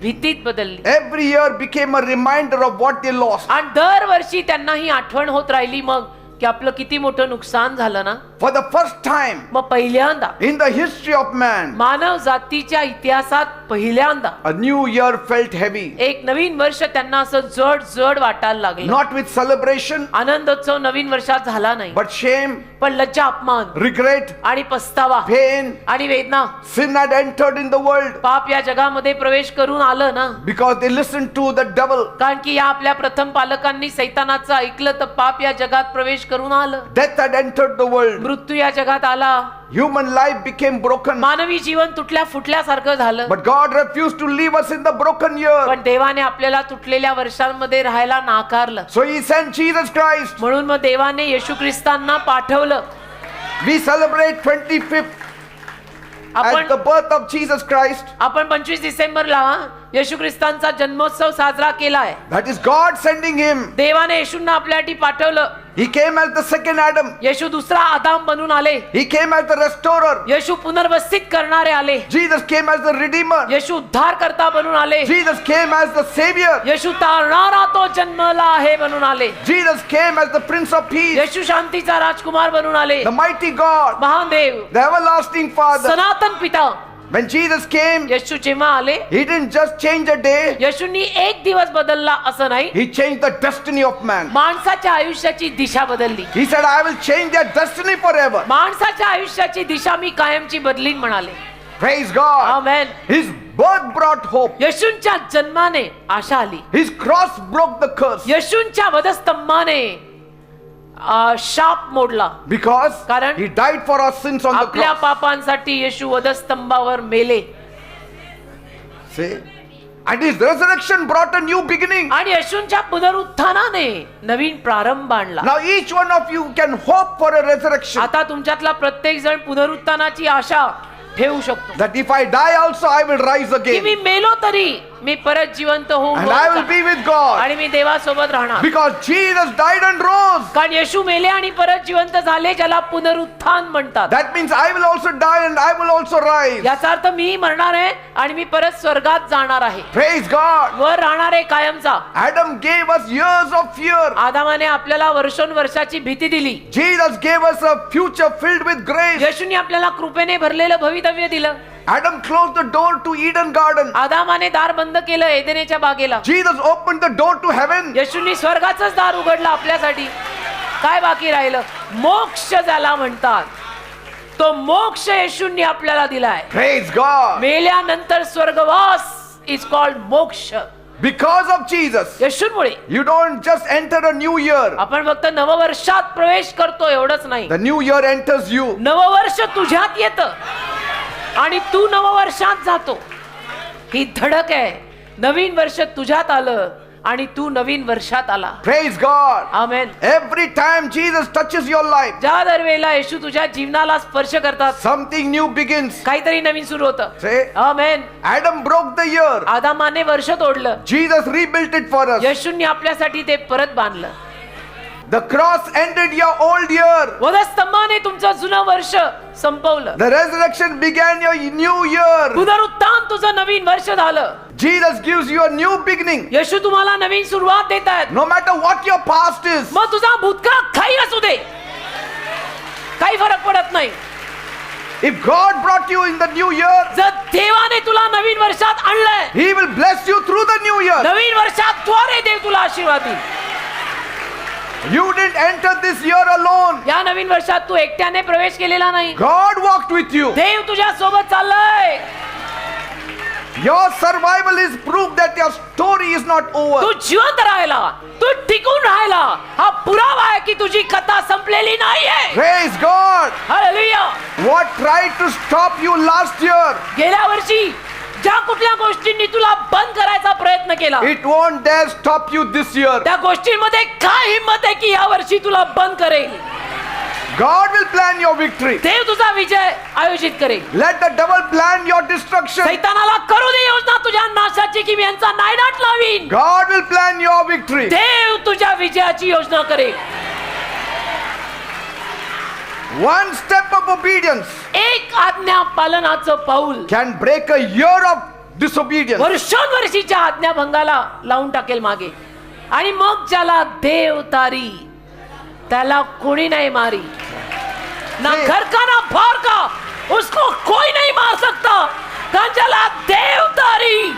भीतीत बदलली. Every year became a reminder of what they lost. आणि दरवर्षी त्यांना ही आठवण होत राहिली मग की आपलं किती मोठं नुकसान झालं ना. For the first time मग पहिल्यांदा in the history of man, मानव जातीच्या इतिहासात पहिल्यांदा a new year felt heavy. एक नवीन वर्ष त्यांना असं जड जड वाटायला लागलं. Not with celebration, आनंदोत्सव नवीन वर्षात झाला नाही, but shame, पण लज्जा, अपमान regret, आणि पस्तावा pain. आणि वेदना. Sin had entered in the world पाप या जगामध्ये प्रवेश करून आलं ना, because they listened to the devil. कारण की या आपल्या प्रथम पालकांनी सैतानाचं ऐकलं तर पाप या जगात प्रवेश करून आलं. Death had entered the world. मृत्यू या जगात आला. Human life became broken. मानवी जीवन तुटल्या फुटल्यासारखं झालं. But God refused to leave us in the broken year. पण देवाने आपल्याला तुटलेल्या वर्षांमध्ये राहायला नाकारलं. So He sent Jesus Christ. म्हणून मग देवाने येशू ख्रिस्तांना पाठवलं. We celebrate 25th as आपण the birth of Jesus Christ. आपण 25 डिसेंबरला येशू ख्रिस्तांचा जन्मोत्सव साजरा केलाय. That is God sending Him. देवाने येशूंना आपल्यासाठी पाठवलं. He came as the second Adam. येशू दुसरा आदाम बनून आले. He came as the restorer. येशू पुनर्वसित करणारे आले. Jesus came as the redeemer. येशू उद्धारकर्ता बनून आले. Jesus came as the savior. येशू तारणारा तो जन्मला आहे बनून आले. Jesus came as the prince of peace. येशू शांतीचा राजकुमार बनून आले. The mighty God. महान देव, The everlasting Father. सनातन पिता. When Jesus came, येशू जेव्हा आले, He didn't just change a day. येशूंनी एक दिवस बदलला असं नाही, He changed the destiny of man. माणसाच्या आयुष्याची दिशा बदलली. He said, I will change their destiny forever. माणसाच्या आयुष्याची दिशा मी कायमची बदलीन म्हणाले. Praise God. आमेन. His birth brought hope. येशूंच्या जन्माने आशा आली. His cross broke the curse. येशूंच्या वधस्तंभाने शाप मोडला. Because कारण He died for our sins on the आपल्या cross. पापांसाठी येशू वधस्तंभावर मेले. See? And His resurrection brought a new beginning. आणि येशूंच्या पुनरुत्थानाने नवीन प्रारंभ आणला. Now each one of you can hope for a resurrection. आता तुमच्यातला प्रत्येक जण पुनरुत्थानाची आशा ठेवू शकतो. That if I die also I will rise की again. मी मेलो तरी मी परत जिवंत होऊन And I will be with God. आणि मी देवासोबत राहणार. Because Jesus died and rose. कारण येशू मेले आणि परत जिवंत झाले, ज्याला पुनरुत्थान म्हणतात. That means I will also die and I will also rise. याचा अर्थ मी मरणार आहे आणि मी परत स्वर्गात जाणार आहे. Praise God. वर राहणार आहे कायमचा. Adam gave us years of fear. आदामाने आपल्याला वर्षानुवर्षाची भीती दिली. Jesus gave us a future filled with grace. येशूने आपल्याला कृपेने भरलेलं भवितव्य दिलं. Adam closed the door to Eden garden. आदामाने दार बंद केलं एदेनेच्या बागेला. Jesus opened the door to heaven. येशूंनी स्वर्गाचंच दार उघडलं आपल्यासाठी. काय बाकी राहिलं? मोक्ष ज्याला म्हणतात, तो मोक्ष येशूंनी आपल्याला दिलाय. Praise God. मेल्यानंतर स्वर्गवास इज कॉल्ड मोक्ष. Because of Jesus, येशूंमुळे you don't just enter a new year. आपण फक्त नववर्षात प्रवेश करतो एवढंच नाही, The new year enters you. नववर्ष तुझ्यात येतं आणि तू नववर्षात जातो. ही धडक आहे. नवीन वर्ष तुझ्यात आलं आणि तू नवीन वर्षात आला. Praise God. Amen. Every time Jesus touches your life, ज्या दरवेळेला येशू तुझ्या जीवनाला स्पर्श करतात something new begins. काहीतरी नवीन सुरू होतं. Say, amen. Adam broke the year. आदामाने वर्ष तोडलं, Jesus rebuilt it for us. येशूंनी आपल्यासाठी ते परत बांधलं. The cross ended your old year. वधस्तंभाने तुमचं जुनं वर्ष संपवलं. The resurrection began your new year. पुनरुत्थान तुझं नवीन वर्ष झालं. Jesus gives you a new beginning. येशू तुम्हाला नवीन सुरुवात देत आहेत. No matter what your past is. मग तुझा भूतकाळ काही असू दे, काही फरक पडत नाही. If God brought you in the new year, जर देवाने तुला नवीन वर्षात आणलंय, He will bless you through the new year. नवीन वर्षात द्वारे देव तुला आशीर्वाद देईल. You didn't enter this year alone. या नवीन वर्षात तू एकट्याने प्रवेश केलेला नाही. God walked with you. देव तुझ्या सोबत चाललंय. Your survival is proof that your story is not over. तू जिवंत राहिला, तू टिकून राहिला, हा पुरावा आहे की तुझी कथा संपलेली नाहीये. Praise God. Hallelujah. What tried to stop you last year, गेल्या वर्षी ज्या कुठल्या गोष्टींनी तुला बंद करायचा प्रयत्न केला, it won't dare stop you this year. त्या गोष्टींमध्ये काय हिंमत आहे की या वर्षी तुला बंद करेल. God will plan your victory. देव तुझा विजय आयोजित करेल. Let the devil plan your destruction. सैतानाला करू दे योजना तुझ्या नाशाची की मी यांचा नायनाट लावीन. God will plan your victory. देव तुझ्या विजयाची योजना करेल. One step of obedience एक आज्ञा पालनाचं पाऊल can break a year of disobedience. वर्षोनवर्षीच्या आज्ञाभंगाला लावून टाकेल मागे. आणि मग ज्याला देव तारी त्याला कोणी नाही मारी. ना घर का ना बाहर का, उसको कोई नहीं मार सकता. कारण ज्याला देव तारी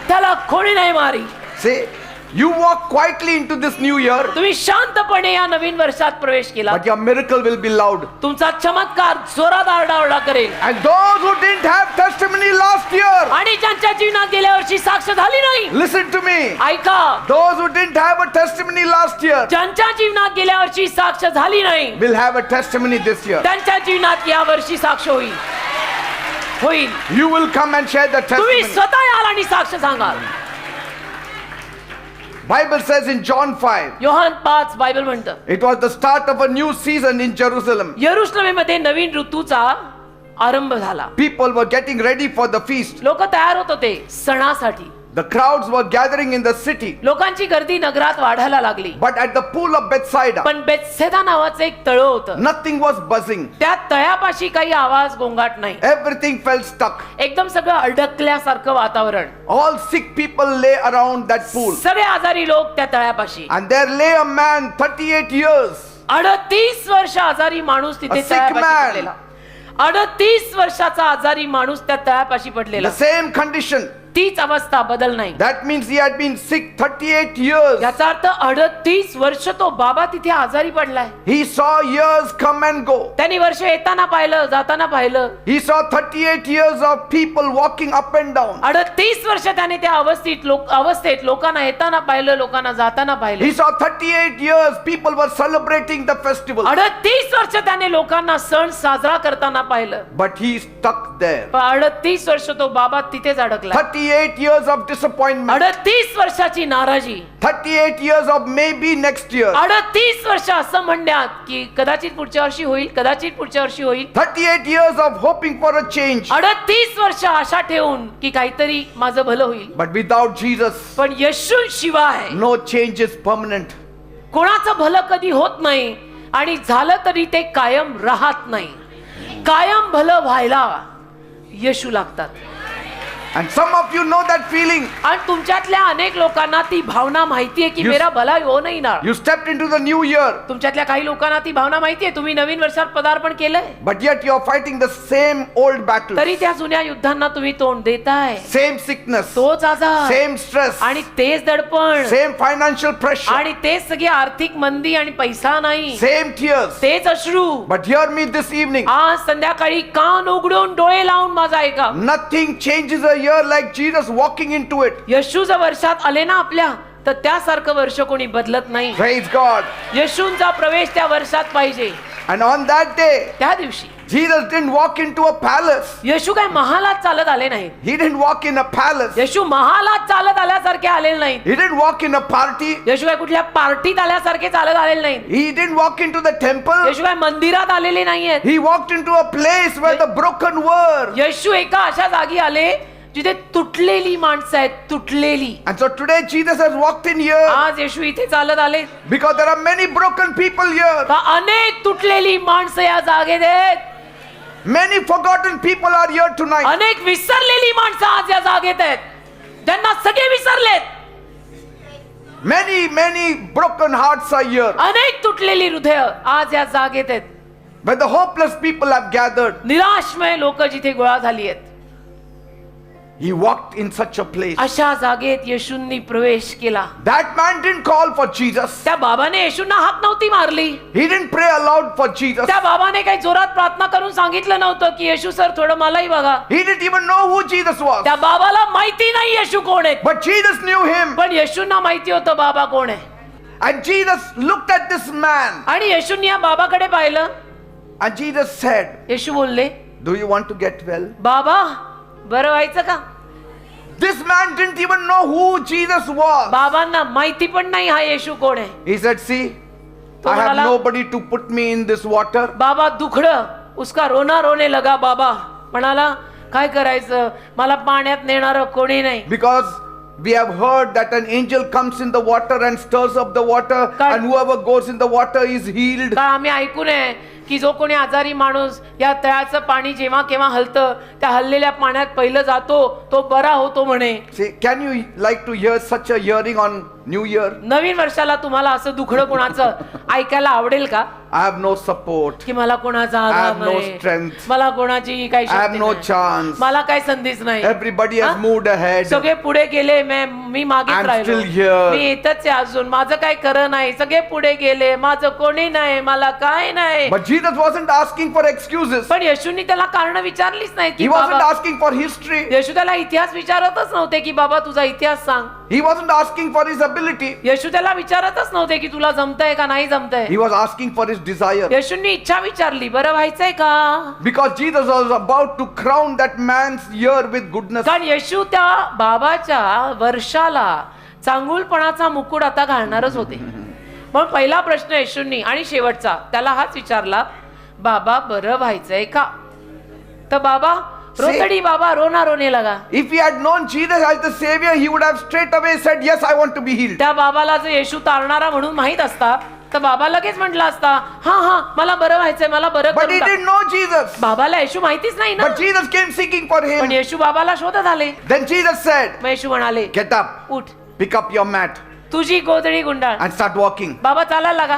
त्याला कोणी नाही मारी. Say, you walk quietly into this new year, तुम्ही शांतपणे या नवीन वर्षात प्रवेश केला, but your miracle will be loud. तुमचा चमत्कार जोरात आरडाओरडा करेल. And those who didn't have testimony last year, आणि ज्यांच्या जीवनात गेल्या वर्षी साक्ष झाली नाही, listen to me. ऐका, Those who didn't have a testimony last year ज्यांच्या जीवनात गेल्या वर्षी साक्ष झाली नाही, will have a testimony this year. त्यांच्या जीवनात या वर्षी साक्ष होईल. होईल. You will come and share the तुम्ही testimony. स्वतः याल आणि साक्ष सांगाल. Bible says in John 5, योहान 5 बायबल म्हणतं, it was the start of a new season in Jerusalem. यरुशलेममध्ये नवीन ऋतूचा आरंभ झाला. People were getting ready for the feast. लोक तयार होत होते सणासाठी. The crowds were gathering in the city. लोकांची गर्दी नगरात वाढायला लागली. But at the pool of Bethsaida, पण बेत्सेदा नावाचं एक तळ होतं. nothing was buzzing. त्या तळ्यापाशी काही आवाज गोंगाट नाही. Everything felt stuck. एकदम सगळं अडकल्यासारखं वातावरण. All sick people lay around that pool. सगळे आजारी लोक त्या तळ्यापाशी. And there lay a man 38 years. 38 वर्ष आजारी माणूस तिथे A sick तळ्यापाशी man. पडलेला. 38 वर्षाचा आजारी माणूस त्या तळ्यापाशी पडलेला. The same condition. तीच अवस्था, बदल नाही. That means he had been sick 38 years. याचा अर्थ 38 वर्ष तो बाबा तिथे आजारी पडलाय. He saw years come and go. त्यांनी वर्ष येताना पाहिलं, जाताना पाहिलं. He saw 38 years of people walking up and down. 38 वर्ष त्याने त्या अवस्थेत लोकांना येताना पाहिलं, लोकांना जाताना He पाहिलं. saw 38 years people were celebrating the festival. 38 वर्ष त्याने लोकांना सण साजरा करताना पाहिलं. But he stuck there. पण 38 वर्ष तो बाबा तिथेच अडकला. 38 years of disappointment. 38 वर्षाची नाराजी. 38 years of maybe next year. 38 वर्ष असं म्हणण्यात की कदाचित पुढच्या वर्षी होईल, कदाचित पुढच्या वर्षी होईल. 38 years of hoping for a change. 38 वर्ष आशा ठेवून की काहीतरी माझं भलं होईल. But without Jesus, पण येशू शिवाय no change is permanent. कोणाचं भलं कधी होत नाही आणि झालं तरी ते कायम राहत नाही. कायम भलं व्हायला येशू लागतात. And some of you know that feeling. आणि तुमच्यातल्या अनेक लोकांना ती भावना माहितीये की You- मेरा भला हो नाही ना. You stepped into the new year, तुमच्यातल्या काही लोकांना ती भावना माहितीये, तुम्ही नवीन वर्षात पदार्पण केलंय, but yet you are fighting the same old battle. तरी त्या जुन्या युद्धांना तुम्ही तोंड देताय. Same sickness, तोच आजार same stress, आणि तेच दडपण same financial pressure, आणि तेच सगळी आर्थिक मंदी आणि पैसा नाही, same tears. तेच अश्रू. But hear me this evening. आज संध्याकाळी कान उघडून डोळे लावून माझा ऐका. Nothing changes a year like Jesus walking into it. येशू जर वर्षात आले ना आपल्या, तर त्यासारखं वर्ष कोणी बदलत नाही. Praise God. येशूंचा प्रवेश त्या वर्षात पाहिजे. And on that day, त्या दिवशी Jesus didn't walk into a palace. येशू काय महालात चालत आले नाहीत. He didn't walk in a palace. येशू महालात चालत आल्यासारखे आलेले नाहीत. He didn't walk in a party. येशू काय कुठल्या पार्टीत आल्यासारखे चालत आलेले नाहीत. He didn't walk into the temple. येशू काय मंदिरात आलेले नाहीयेत. He walked into a place where the broken were. येशू एका अशा जागी आले जिथे तुटलेली माणसं आहेत, तुटलेली. And so today Jesus has walked in here आज येशू इथे चालत आले because there are many broken people here. का अनेक तुटलेली माणसं या जागेत आहेत. Many forgotten people are here tonight. अनेक विसरलेली माणसं आज या जागेत आहेत, ज्यांना सगळे विसरलेत. Many broken hearts are here. अनेक तुटलेली हृदय आज या जागेत आहेत. Where the hopeless people have gathered. निराशमय लोक जिथे गोळा झाली आहेत. He walked in such a place. अशा जागेत येशूंनी प्रवेश केला. That man didn't call for Jesus. त्या बाबाने येशूंना हाक नव्हती मारली. He didn't pray aloud for Jesus. त्या बाबाने काही जोरात प्रार्थना करून सांगितलं नव्हतं की येशू सर थोडं मलाही बघा. He didn't even know who Jesus was. त्या बाबाला माहिती नाही येशू कोण आहेत, But Jesus knew him. पण येशूंना माहिती होतं बाबा कोण आहे. And Jesus looked at this man. आणि येशूंनी या बाबाकडे पाहिलं. And Jesus said, येशू बोलले, do you want to get well? बाबा बरं व्हायचं का? This man didn't even know who Jesus was. बाबांना माहिती पण नाही हा येशू कोण आहे. He said, see, तो I have म्हणाला, nobody to put me in this water. बाबा दुखडं उसका रोना रोने लगा. बाबा म्हणाला काय करायचं, मला पाण्यात नेणारं कोणी नाही. Because we have heard that an angel comes in the water and stirs up the water, Ka- and whoever goes in the water is healed. का आम्ही ऐकून आहे की जो कोणी आजारी माणूस या तळ्याचं पाणी जेव्हा केव्हा हलतं त्या हललेल्या पाण्यात पहिलं जातो तो बरा होतो म्हणे. See, can you like to hear such a hearing on New Year? नवीन वर्षाला तुम्हाला असं दुखडं कोणाचं ऐकायला आवडेल का? I have no support. की मला कोणाचा I आधार have no नाही, strength. मला कोणाची काही I have शक्ती no नाही, chance. मला काही संधीच नाही. Everybody has हा? moved ahead. सगळे पुढे गेले, मी मागेच I'm राहिलो. still here. मी इथंच आहे अजून, माझं काय खरं नाही. सगळे पुढे गेले, माझं कोणी नाही, मला काय नाही. But Jesus wasn't asking for excuses. पण येशूंनी त्याला कारण विचारलीच नाही की He wasn't बाबा. asking for history. येशू त्याला इतिहास विचारतच नव्हते की बाबा तुझा इतिहास सांग. He wasn't asking for his ability. येशू त्याला विचारतच नव्हते की तुला जमतंय का नाही जमतंय. He was asking for his desire. येशूंनी इच्छा विचारली, बरं व्हायचंय का? Because Jesus was about to crown that man's year with goodness. कारण येशू त्या बाबाच्या वर्षाला चांगुलपणाचा मुकुट आता घालणारच होते. मग पहिला प्रश्न येशूंनी आणि शेवटचा त्याला हाच विचारला, बाबा बरं व्हायचंय का? तर बाबा रोतडी बाबा रोना रोने लगा. If he had known Jesus as the Savior, he would have straight away said, yes, I want to be healed. त्या बाबाला जर येशू तारणारा म्हणून माहित असता तर बाबा लगेच म्हटला असता, हा हा मला बरं व्हायचंय, मला बरं But he करून didn't know Jesus. टाक. बाबाला येशू माहितीच नाही ना. But Jesus came seeking for पण him. येशू बाबाला शोधत आले. Then Jesus said, मग येशू म्हणाले, get up, उठ, pick up your mat, तुझी गोधडी गुंडाळ. and start walking. बाबा चालायला लागा.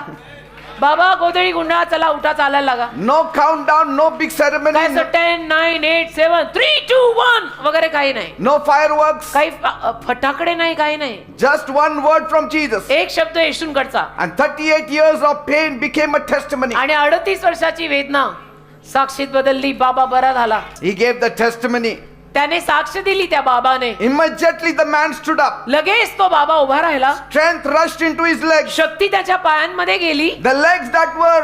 बाबा गोधडी गुंडाळ, चला उठा चालायला लागा. No countdown, no big काय ceremony, 10 9 8 7 3 2 1 वगैरे काही नाही. no fireworks. काही फटाकडे नाही, काही नाही. Just one word from Jesus. एक शब्द येशूंकडचा. And 38 years of pain became a testimony. आणि 38 वर्षाची वेदना साक्षीत बदलली. बाबा बरा झाला. He gave the testimony. त्याने साक्ष दिली त्या बाबाने. Immediately the man stood up. लगेच तो बाबा उभा राहिला. Strength rushed into his legs. शक्ती त्याच्या पायांमध्ये गेली. The legs that were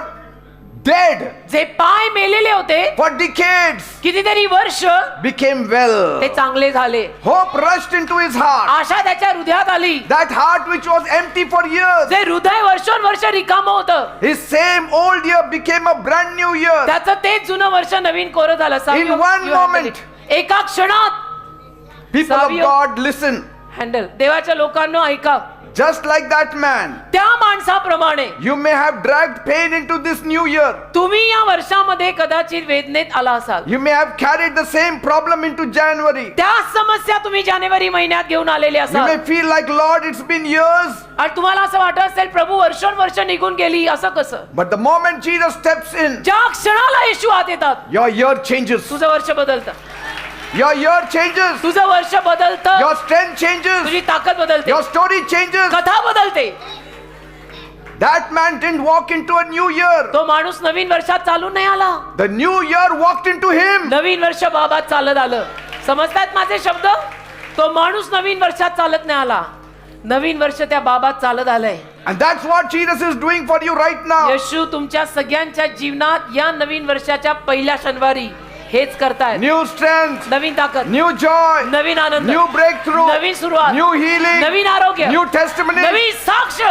dead जे पाय मेलेले होते for decades कितीतरी वर्ष became well. ते चांगले झाले. Hope rushed into his heart. आशा त्याच्या हृदयात आली. That heart which was empty for years. जे हृदय वर्षोनवर्ष रिकामं होतं His same old year became a brand new year. त्याचं तेच जुनं वर्ष नवीन कोरं झालं. In one moment. एका क्षणात. People of Savio. God, listen. Handle देवाच्या लोकांनो ऐका. Just like that man, त्या माणसाप्रमाणे you may have dragged pain into this new year. तुम्ही या वर्षामध्ये कदाचित वेदनेत आला असाल. You may have carried the same problem into January. त्या समस्या तुम्ही जानेवारी महिन्यात घेऊन आलेले You असाल. may feel like, Lord, it's been years. आणि तुम्हाला असं वाटत असेल प्रभू वर्षोनवर्ष निघून गेली असं कसं. But the moment Jesus steps in, ज्या क्षणाला येशू आत येतात your year changes. तुझं वर्ष बदलतं. Your year changes. तुझं वर्ष बदलतं. Your strength changes. तुझी ताकद बदलते. Your story changes. कथा बदलते. That man didn't walk into a new year. तो माणूस नवीन वर्षात चालून नाही आला. The new year walked into him. नवीन वर्ष बाबात चालत आलं. समजतायत माझे शब्द? तो माणूस नवीन वर्षात चालत नाही आला. नवीन वर्ष त्या बाबात चालत आलंय. And that's what Jesus is doing for you right now. येशू तुमच्या सगळ्यांच्या जीवनात या नवीन वर्षाच्या पहिल्या शनिवारी हेच करतायत. New strength, नवीन ताकद, new joy, नवीन आनंद, new breakthrough, नवीन सुरुवात, new healing, नवीन आरोग्य, new testimony. नवीन साक्ष.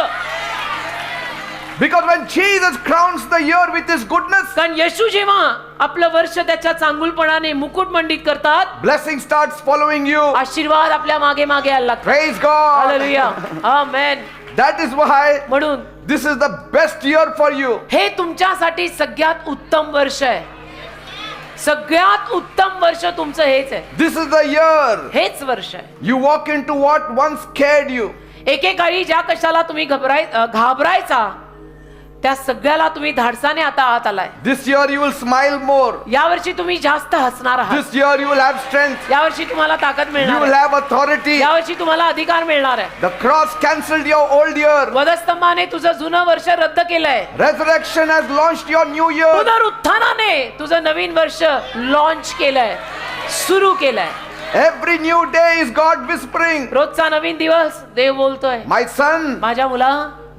Because when Jesus crowns the year with his goodness, कारण येशू जेव्हा आपलं वर्ष त्याच्या चांगुलपणाने मुकुटमंडित करतात, blessing starts following you. आशीर्वाद आपल्या मागे मागे यायला लागतात. Praise God. Hallelujah. Amen. That is why म्हणून this is the best year for you. हे तुमच्यासाठी सगळ्यात उत्तम वर्ष आहे. सगळ्यात उत्तम वर्ष तुमचं हेच आहे. This is the year हेच वर्ष आहे. you walk into what once scared you. एकेकाळी ज्या कशाला तुम्ही घाबरायचा त्या सगळ्याला तुम्ही धाडसाने आता आत आलाय. This year you will smile more. यावर्षी तुम्ही जास्त हसणार आहात. This year you will have strength. यावर्षी तुम्हाला ताकद You मिळणार will आहे. have authority. यावर्षी तुम्हाला अधिकार मिळणार आहे. The cross cancelled your old year. वधस्तंभाने तुझं जुनं वर्ष रद्द केलंय. Resurrection has launched your new year. पुनरुत्थानाने तुझं नवीन वर्ष लॉन्च केलंय, सुरू केलंय. Every new day is God whispering, रोजचा नवीन दिवस देव बोलतोय, my son, माझ्या मुला,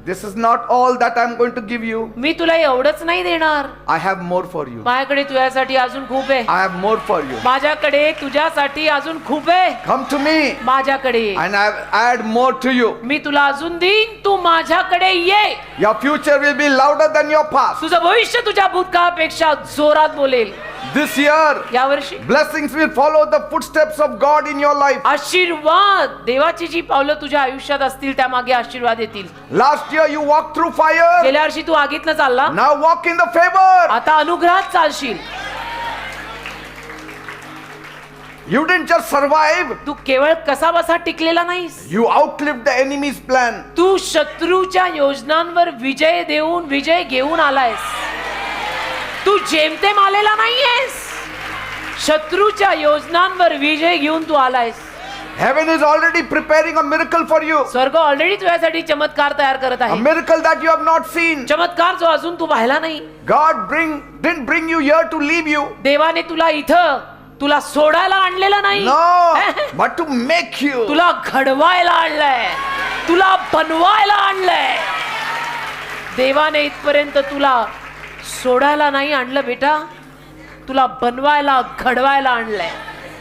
this is not all that I'm going to give you. मी तुला एवढंच नाही देणार. I have more for you. माझ्याकडे तुझ्यासाठी अजून खूप आहे. I have more for you. माझ्याकडे तुझ्यासाठी अजून खूप आहे. Come to me माझ्याकडे and I will add more to you. मी तुला अजून देईन, तू माझ्याकडे ये. Your future will be louder than your past. तुझं भविष्य तुझ्या भूतकाळापेक्षा जोरात बोलेल. This year, यावर्षी blessings will follow the footsteps of God in your life. आशीर्वाद, देवाची जी पावलं तुझ्या आयुष्यात असतील त्या मागे आशीर्वाद येतील. Last year you walked through fire. गेल्या वर्षी तू आगीतनं चालला, Now walk in the favor. आता अनुग्रहात चालशील. You didn't just survive. तू केवळ कसा बसा टिकलेला नाहीस, You outlived the enemy's plan. तू शत्रूच्या योजनांवर विजय देऊन विजय घेऊन आलायस. तू जेमतेम आलेला नाहीयेस, शत्रूच्या योजनांवर विजय घेऊन तू आलायस. Heaven is already preparing a miracle for you. स्वर्ग ऑलरेडी तुझ्यासाठी चमत्कार तयार करत A आहे. miracle that you have not seen. चमत्कार जो अजून तू पाहिला नाही. God didn't bring you here to leave you. देवाने तुला इथं तुला सोडायला आणलेलं नाही, No, but to make you. तुला घडवायला आणलंय, तुला बनवायला आणलंय. देवाने इथपर्यंत तुला सोडायला नाही आणलं बेटा, तुला बनवायला घडवायला आणलंय.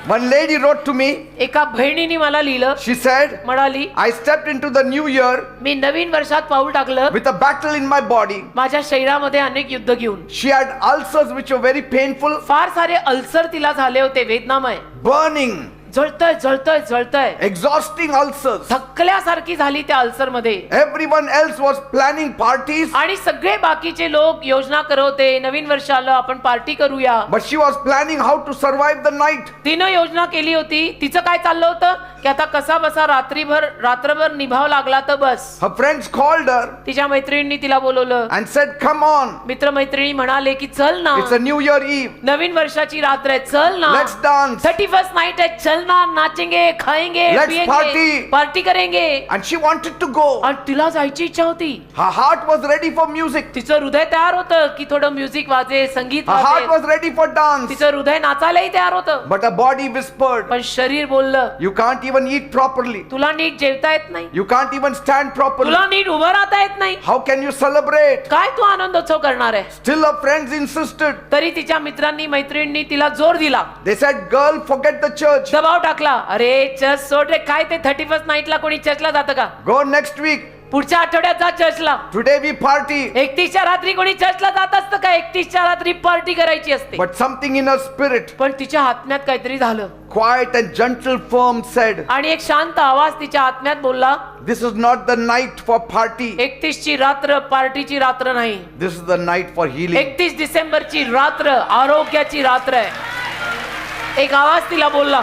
One lady wrote to me. एका बहिणीने मला लिहिलं, She said, म्हणाली, I stepped into the new year मी नवीन वर्षात पाऊल टाकलं with a battle in my body. माझ्या शरीरामध्ये अनेक युद्ध घेऊन. She had ulcers which were very painful, फार सारे अल्सर तिला झाले होते, वेदनामय, burning, जळतय जळतय जळतय, exhausting ulcers. थकल्यासारखी झाली त्या अल्सर मध्ये. Everyone else was planning parties, आणि सगळे बाकीचे लोक योजना करत होते, नवीन वर्ष आलं आपण पार्टी करूया. but she was planning how to survive the night. तिनं योजना केली होती, तिचं काय चाललं होतं की आता कसा बसा रात्रभर निभाव लागला तर बस. Her friends called her तिच्या मैत्रिणींनी तिला बोलवलं. and said, come on, मित्रमैत्रिणी म्हणाले की चल ना, it's a New Year Eve. नवीन वर्षाची रात्र आहे, चल ना, Let's dance. 31st नाइट है, चल ना, नाचेंगे, खाएंगे, Let's पिएंगे, party. पार्टी करेंगे. And she wanted to go. आणि तिला जायची इच्छा होती. Her heart was ready for music. तिचं हृदय तयार होतं की थोडं म्युझिक वाजे, संगीत Her heart वाजे. was ready for dance. तिचं हृदय नाचायलाही तयार होतं, But her body whispered, पण शरीर बोललं, you can't even eat properly. तुला नीट जेवता येत नाही, You can't even stand properly. तुला नीट उभं राहता येत नाही, How can you celebrate? काय तू आनंदोत्सव करणार आहे. Still her friends insisted. तरी तिच्या मित्रांनी मैत्रिणींनी तिला जोर दिला, They said, girl, forget the church. दबाव टाकला. अरे चर्च सोड रे, काय ते 31st नाईटला कोणी चर्चला जातं का. Go next week. पुढच्या आठवड्यात जा चर्चला. Today we party. 31च्या रात्री कोणी चर्चला जात असतं का. 31च्या रात्री पार्टी करायची असते. But something in her spirit, पण तिच्या आत्म्यात काहीतरी झालं, quiet and gentle, firm, said, आणि एक शांत आवाज तिच्या आत्म्यात बोलला, this is not the night for party. 31ची रात्र पार्टीची रात्र नाही, This is the night for healing. 31 डिसेंबरची रात्र आरोग्याची रात्र आहे. एक आवाज तिला बोलला.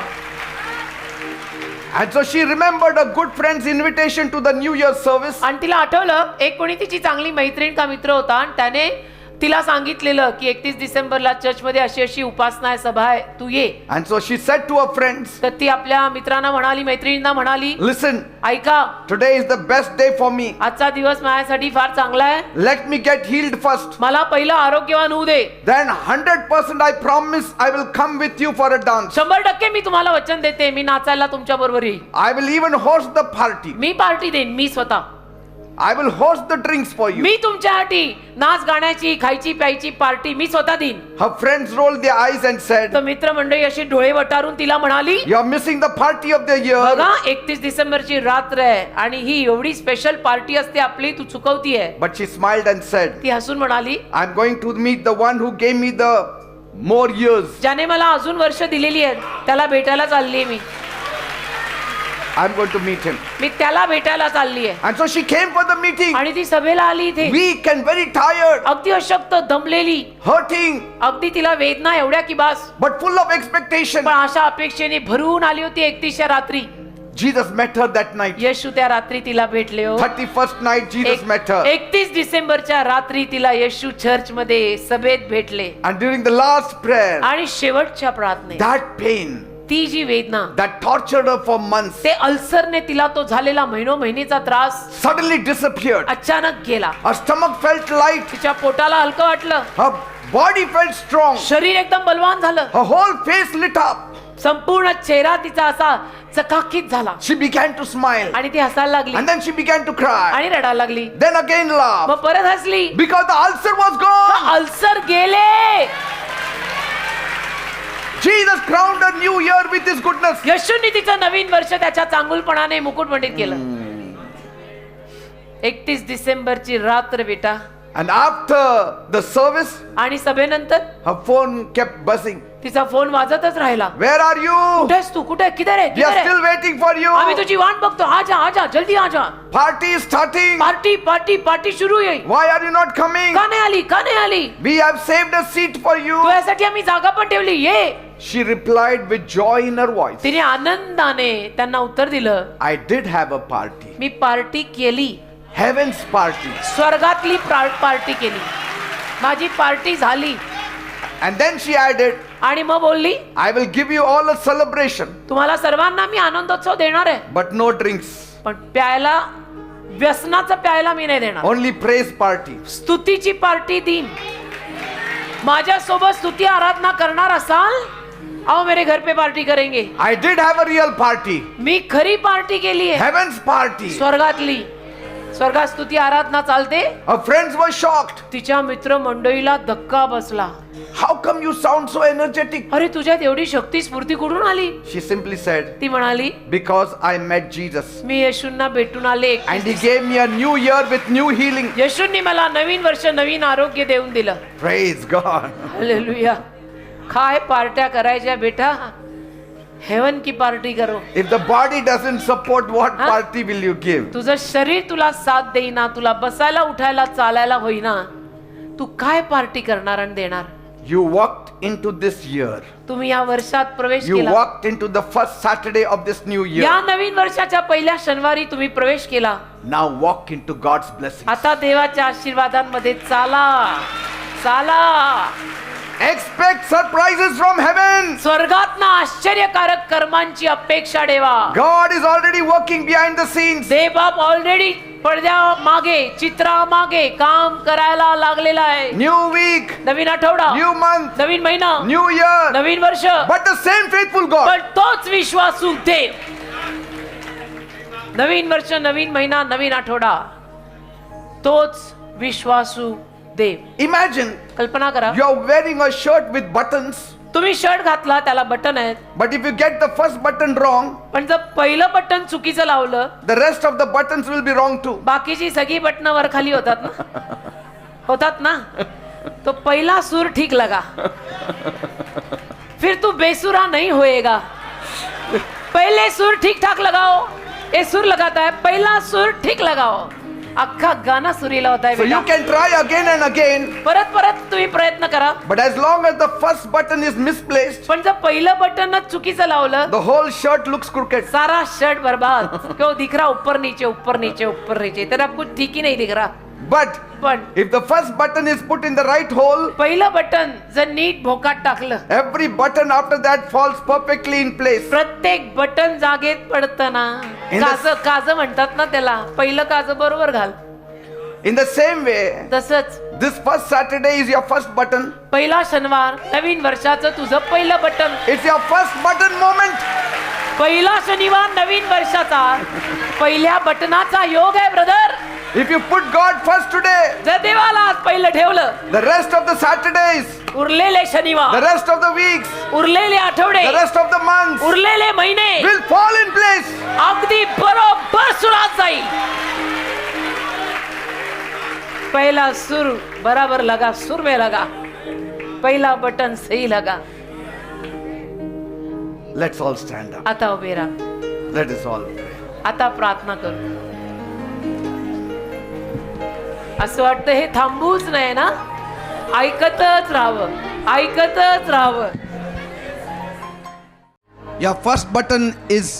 And so she remembered a good friend's invitation to the New Year service. आणि तिला आठवलं एक कोणी तिची चांगली मैत्रीण का मित्र होता आणि त्याने तिला सांगितलेलं की 31 डिसेंबरला चर्चमध्ये अशी अशी उपासना आहे, सभा आहे, तू ये. And so she said to her friends, तर ती आपल्या मित्रांना म्हणाली, मैत्रिणींना म्हणाली, listen, ऐका, today is the best day for me. आजचा दिवस माझ्यासाठी फार चांगला आहे. Let me get healed first. मला पहिलं आरोग्यवान होऊ दे. Then 100% I promise I will come with you for a dance. 100% मी तुम्हाला वचन देते, मी नाचायला तुमच्या बरोबर येईल. I will even host the party. Me party देईन, मी स्वतः. I will host the drinks for you. मी तुमच्यासाठी नाच गाण्याची खायची प्यायची पार्टी मी स्वतः देईन. Her friends rolled their eyes and said, तर मित्रमंडळी अशी डोळे वटारून तिला म्हणाली, you are missing the party of the year. बघा 31 डिसेंबरची रात्र आहे आणि ही एवढी स्पेशल पार्टी असते आपली, तू चुकवतीये. But she smiled and said, ती हसून म्हणाली, I'm going to meet the one who gave me the more years. ज्याने मला अजून वर्ष दिलेली आहेत त्याला भेटायला चाललीये मी. I'm going to meet him. मी त्याला भेटायला चाललीये. And so she came for the meeting. आणि ती सभेला आली इथे Weak and very tired, अगदी अशक्त दमलेली, hurting, अगदी तिला वेदना एवढ्या की बास, but full of expectation. पण अशा अपेक्षेने भरून आली होती. 31 रात्री Jesus met her that night. येशू त्या रात्री तिला भेटले हो. 31st night, Jesus met her. 31 डिसेंबरच्या रात्री तिला येशू चर्च मध्ये सभेत भेटले. And during the last prayer, आणि शेवटच्या प्रार्थनेत that pain, ती जी वेदना, that tortured her for months, ते अल्सरने तिला तो झालेला महिन्याचा त्रास suddenly disappeared. अचानक गेला. Her stomach felt light. तिच्या पोटाला हलकं वाटलं. Her body felt strong. शरीर एकदम बलवान झालं. Her whole face lit up. संपूर्ण चेहरा तिचा असा चकाकीत झाला. She began to smile. आणि ती हसायला लागली And then she began to cry. आणि रडायला लागली. Then again laugh. मग परत हसली. Because the ulcer was gone. Ulcer गेले. Jesus crowned a new year with his goodness. येशूंनी तिचं नवीन वर्ष त्याच्या चांगुलपणाने मुकुटमंडित केलं. 31 डिसेंबरची रात्र बेटा. And after the service, आणि सभेनंतर her phone kept buzzing. तिचा फोन वाजतच राहिला. Where are you? कुठेस तू? कुठे? किधर आहे? We are still waiting for you. आम्ही तुझी वाट बघतो. आजा जल्दी आजा. Party is starting. पार्टी सुरू आहे. Why are you not coming? का नाही आली? We have saved a seat for you. तुझ्यासाठी आम्ही जागा पण ठेवली. ये. She replied with joy in her voice. तिने आनंदाने त्यांना उत्तर दिलं, I did have a party. Me party केली. Heaven's party. स्वर्गातली पार्टी केली. माझी पार्टी झाली. And then she added, आणि मग बोलली, I will give you all a celebration, तुम्हाला सर्वांना मी आनंदोत्सव देणार आहे, but no drinks. पण प्यायला व्यसनाचं प्यायला मी नाही देणार. Only praise party. स्तुतीची पार्टी देईन. माझ्या सोबत स्तुती आराधना करणार असाल, आओ मेरे घर पे पार्टी करेंगे. I did have a real party. मी खरी पार्टी केली आहे. Heaven's party. स्वर्गातली. स्वर्गात स्तुती आराधना चालते. Her friends were shocked. तिच्या मित्र मंडळीला धक्का बसला. How come you sound so energetic? अरे तुझ्यात एवढी शक्ती स्फूर्ती कुठून आली? She simply said, ती म्हणाली, because I met Jesus. मी येशूंना भेटून आले. And he gave me a new year with new healing. येशूंनी मला नवीन वर्ष नवीन आरोग्य देऊन दिलं. Praise God. हालेलुया. काय पार्ट्या करायच्या बेटा? हेवन की पार्टी करो. If the body doesn't support, what Huh? party will you give? तुझं शरीर तुला साथ देईना, तुला बसायला उठायला चालायला होईना, तू काय पार्टी करणार आणि देणार? You walked into this year. तुम्ही या वर्षात प्रवेश You केला. walked into the first Saturday of this new year. या नवीन वर्षाच्या पहिल्या शनिवारी तुम्ही प्रवेश केला. Now walk into God's blessings. आता देवाच्या आशीर्वादांमध्ये चाला. Expect surprises from heaven. स्वर्गातना आश्चर्यकारक कर्मांची अपेक्षा ठेवा. God is already working behind the scenes. देवबाप ऑलरेडी पडद्या मागे, चित्रा मागे काम करायला लागलेला आहे. New week, नवीन आठवडा, new month, नवीन महिना, new year. नवीन वर्ष, But the same faithful God. पण तोच विश्वासू देव. नवीन वर्ष, नवीन महिना, नवीन आठवडा, तोच विश्वासू देव. Imagine कल्पना करा, you are wearing a shirt with buttons. तुम्ही शर्ट घातला, त्याला बटन आहेत, But if you get the first button wrong, पण जर पहिलं बटन चुकीचं लावलं, the rest of the buttons will be wrong too. बाकीची सगळी बटन वर खाली होतात ना. तो पहिला सूर ठीक लगा, फिर तू बेसुरा नहीं होएगा. पहले सुर ठीक ठाक लगाओ. ये सुर लगाता है, पहला सुर ठीक लगाओ. अख्खा गाना सुरीला होता है So you बेटा. can try again and again. परत तुम्ही प्रयत्न करा. But as long as the first button is misplaced, पण जर पहिलं बटनच चुकीचं लावलं, the whole shirt looks crooked. Sara shirt बर्बाद. क्यों दिख रहा ऊपर नीचे ऊपर नीचे ऊपर नीचे, तेरा कुछ ठीक ही नहीं दिख रहा. But पण if the first button is put in the right hole, पहिलं बटन जर नीट भोकात टाकलं, every button after that falls perfectly in place. प्रत्येक बटन जागेत पडतं ना. In the- काज म्हणतात ना त्याला. पहिलं काज बरोबर घाल. In the same way, तसंच this first Saturday is your first button. पहिला शनिवार नवीन वर्षाचं तुझं पहिलं button. It's your first button moment. पहिला शनिवार नवीन वर्षाचा पहिल्या बटनाचा योग आहे brother. If you put God first today, जर देवाला आज पहिलं ठेवलं, the rest of the Saturdays, उरलेले the शनिवार, rest of the weeks, उरलेले आठवडे, the rest of the months उरलेले महिने will fall in place. अगदी बरोबर सुरात जाईल. पहला सुर बराबर लगा, सुर में लगा, पहिला बटन सही लगा. Let's all stand up. आता उभे राहा, Let us all pray. आता प्रार्थना करू. असं वाटतं हे थांबूच नाही ना, ऐकतच राहावं, ऐकतच राहावं. Your first button is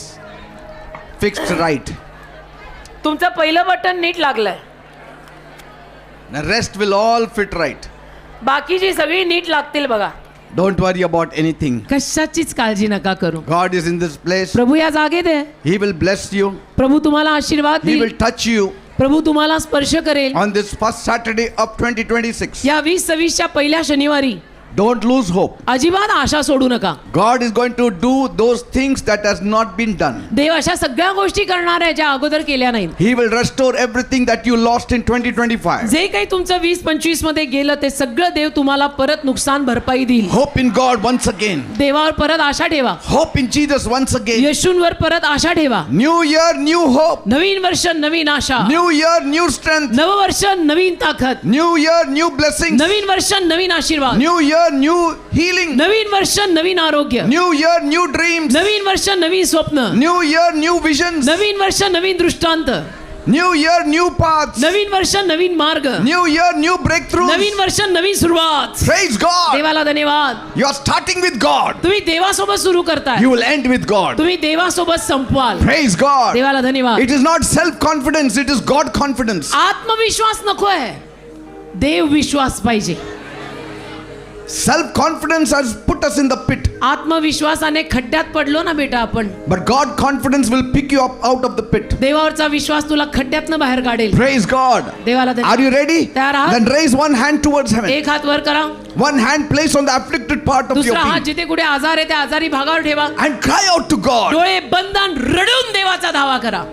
fixed right. तुमचं पहिलं बटन नीट लागलंय, The rest will all fit right. बाकीची सगळी नीट लागतील बघा. Don't worry about anything. कशाचीच काळजी नका करू. God is in this place. प्रभू या जागेत आहे. He will bless you. प्रभू तुम्हाला आशीर्वाद He देईल. will touch you प्रभू तुम्हाला स्पर्श करेल. on this first Saturday of 2026. या 2026च्या पहिल्या शनिवारी Don't lose hope. अजिबात आशा सोडू नका. God is going to do those things that has not been done. देव अशा सगळ्या गोष्टी करणार आहे ज्या अगोदर केल्या नाहीत. He will restore everything that you lost in 2025. जे काही तुमचं 20-25 मध्ये गेलं ते सगळं देव तुम्हाला परत नुकसान भरपाई देईल. Hope in God once again. देवावर परत आशा ठेवा. Hope in Jesus once again. येशूंवर परत आशा ठेवा. New year, new hope. नवीन वर्ष नवीन आशा, New year, new strength. नववर्ष नवीन ताकद, New year, new blessings. नवीन वर्ष नवीन आशीर्वाद, New year, new healing. नवीन वर्ष नवीन आरोग्य, New year, new dreams. नवीन वर्ष नवीन स्वप्न, New year, new visions. नवीन वर्ष नवीन दृष्टांत, New year, new paths. नवीन वर्ष नवीन मार्ग, New year, new breakthroughs. नवीन वर्ष नवीन सुरुवात. Praise God. देवाला धन्यवाद. You are starting with God. तुम्ही देवासोबत सुरू करताय, You will end with God. तुम्ही देवासोबत संपवाल. Praise God. देवाला धन्यवाद. It is not self-confidence, it is God confidence. आत्मविश्वास नको आहे, देव विश्वास पाहिजे. Self-confidence has put us in the pit. आत्मविश्वासाने खड्ड्यात पडलो ना बेटा आपण, But God confidence will pick you up out of the pit. देवावरचा विश्वास तुला खड्ड्यातनं बाहेर काढेल. Praise God. देवाला Are धन्यवाद. you ready? तयार आहात? Then raise one hand towards heaven. एक हात वर करा, One hand placed on the afflicted part of your दुसरा हात being. जिथे कुठे आजार आहे त्या आजारी भागावर ठेवा. And cry out to God. डोळे बंद आणि रडून देवाचा धावा करा.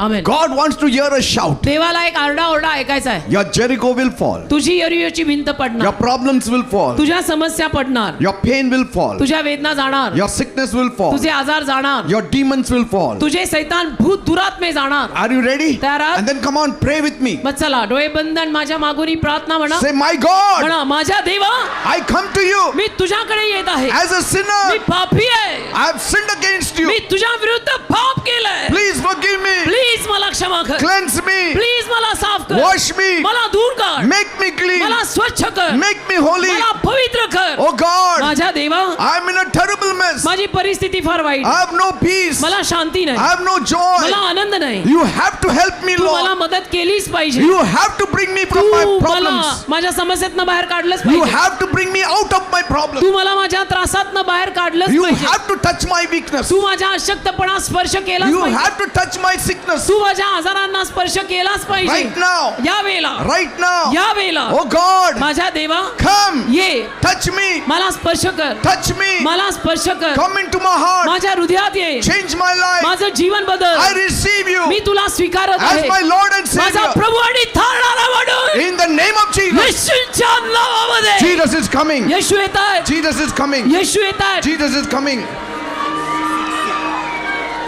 आमेन. God wants to hear a shout. देवाला एक आरडाओरडा ऐकायचा आहे. Your Jericho will fall. तुझी यरीयोची भिंत Your पडणार, problems will fall. तुझ्या समस्या पडणार, Your pain will fall. तुझ्या वेदना जाणार, Your sickness will fall. तुझे आजार जाणार, Your demons will fall. तुझे सैतान भूत दुरात्मे जाणार. Are you ready? तयार आहात? And then come on, pray with me. मग चला डोळे बंद आणि माझ्या मागून प्रार्थना म्हणा. Say, my God, म्हणा, माझ्या देवा, I come to you मी तुझ्याकडे येत आहे. as a sinner. मी पापी आहे, I have sinned against you. मी तुझ्या विरुद्ध पाप केलंय. Please forgive me. प्लीज मला क्षमा कर, Cleanse me. प्लीज मला साफ कर, Wash me. मला दूर कर, Make me clean. मला स्वच्छ कर, Make me holy. मला पवित्र कर. Oh God, माझ्या देवा, I'm in a terrible mess. माझी परिस्थिती फार वाईट, I have no peace. मला शांती I नाही, have no मला joy. आनंद नाही. You have to help me, तू मला Lord. मदत केलीच पाहिजे. You have to bring me from my तू मला problems. माझ्या समस्येतनं बाहेर काढलंच You पाहिजे. have to bring me out of my problems. तू मला माझ्या त्रासातनं बाहेर काढलंच You पाहिजे. have to touch my weakness. तू माझ्या अशक्तपणा स्पर्श केलाच You पाहिजे. have to touch my sickness. तू माझ्या आजारांना स्पर्श केलाच पाहिजे. Right now. या वेळेला, Right now. या वेळेला Oh God, माझ्या देवा, come. ये Touch me. मला स्पर्श कर, Touch me. मला स्पर्श कर, Come into my heart. माझ्या हृदयात ये, Change my life. माझं जीवन बदल. I receive you मी तुला स्वीकारत as आहे, my Lord and माझा Savior. प्रभू आणि थारणारा म्हणून. In the name of Jesus. येशूच्या नावामध्ये. Jesus is coming. येशू येत आहे, Jesus is coming. येशू येत आहे. Jesus is coming.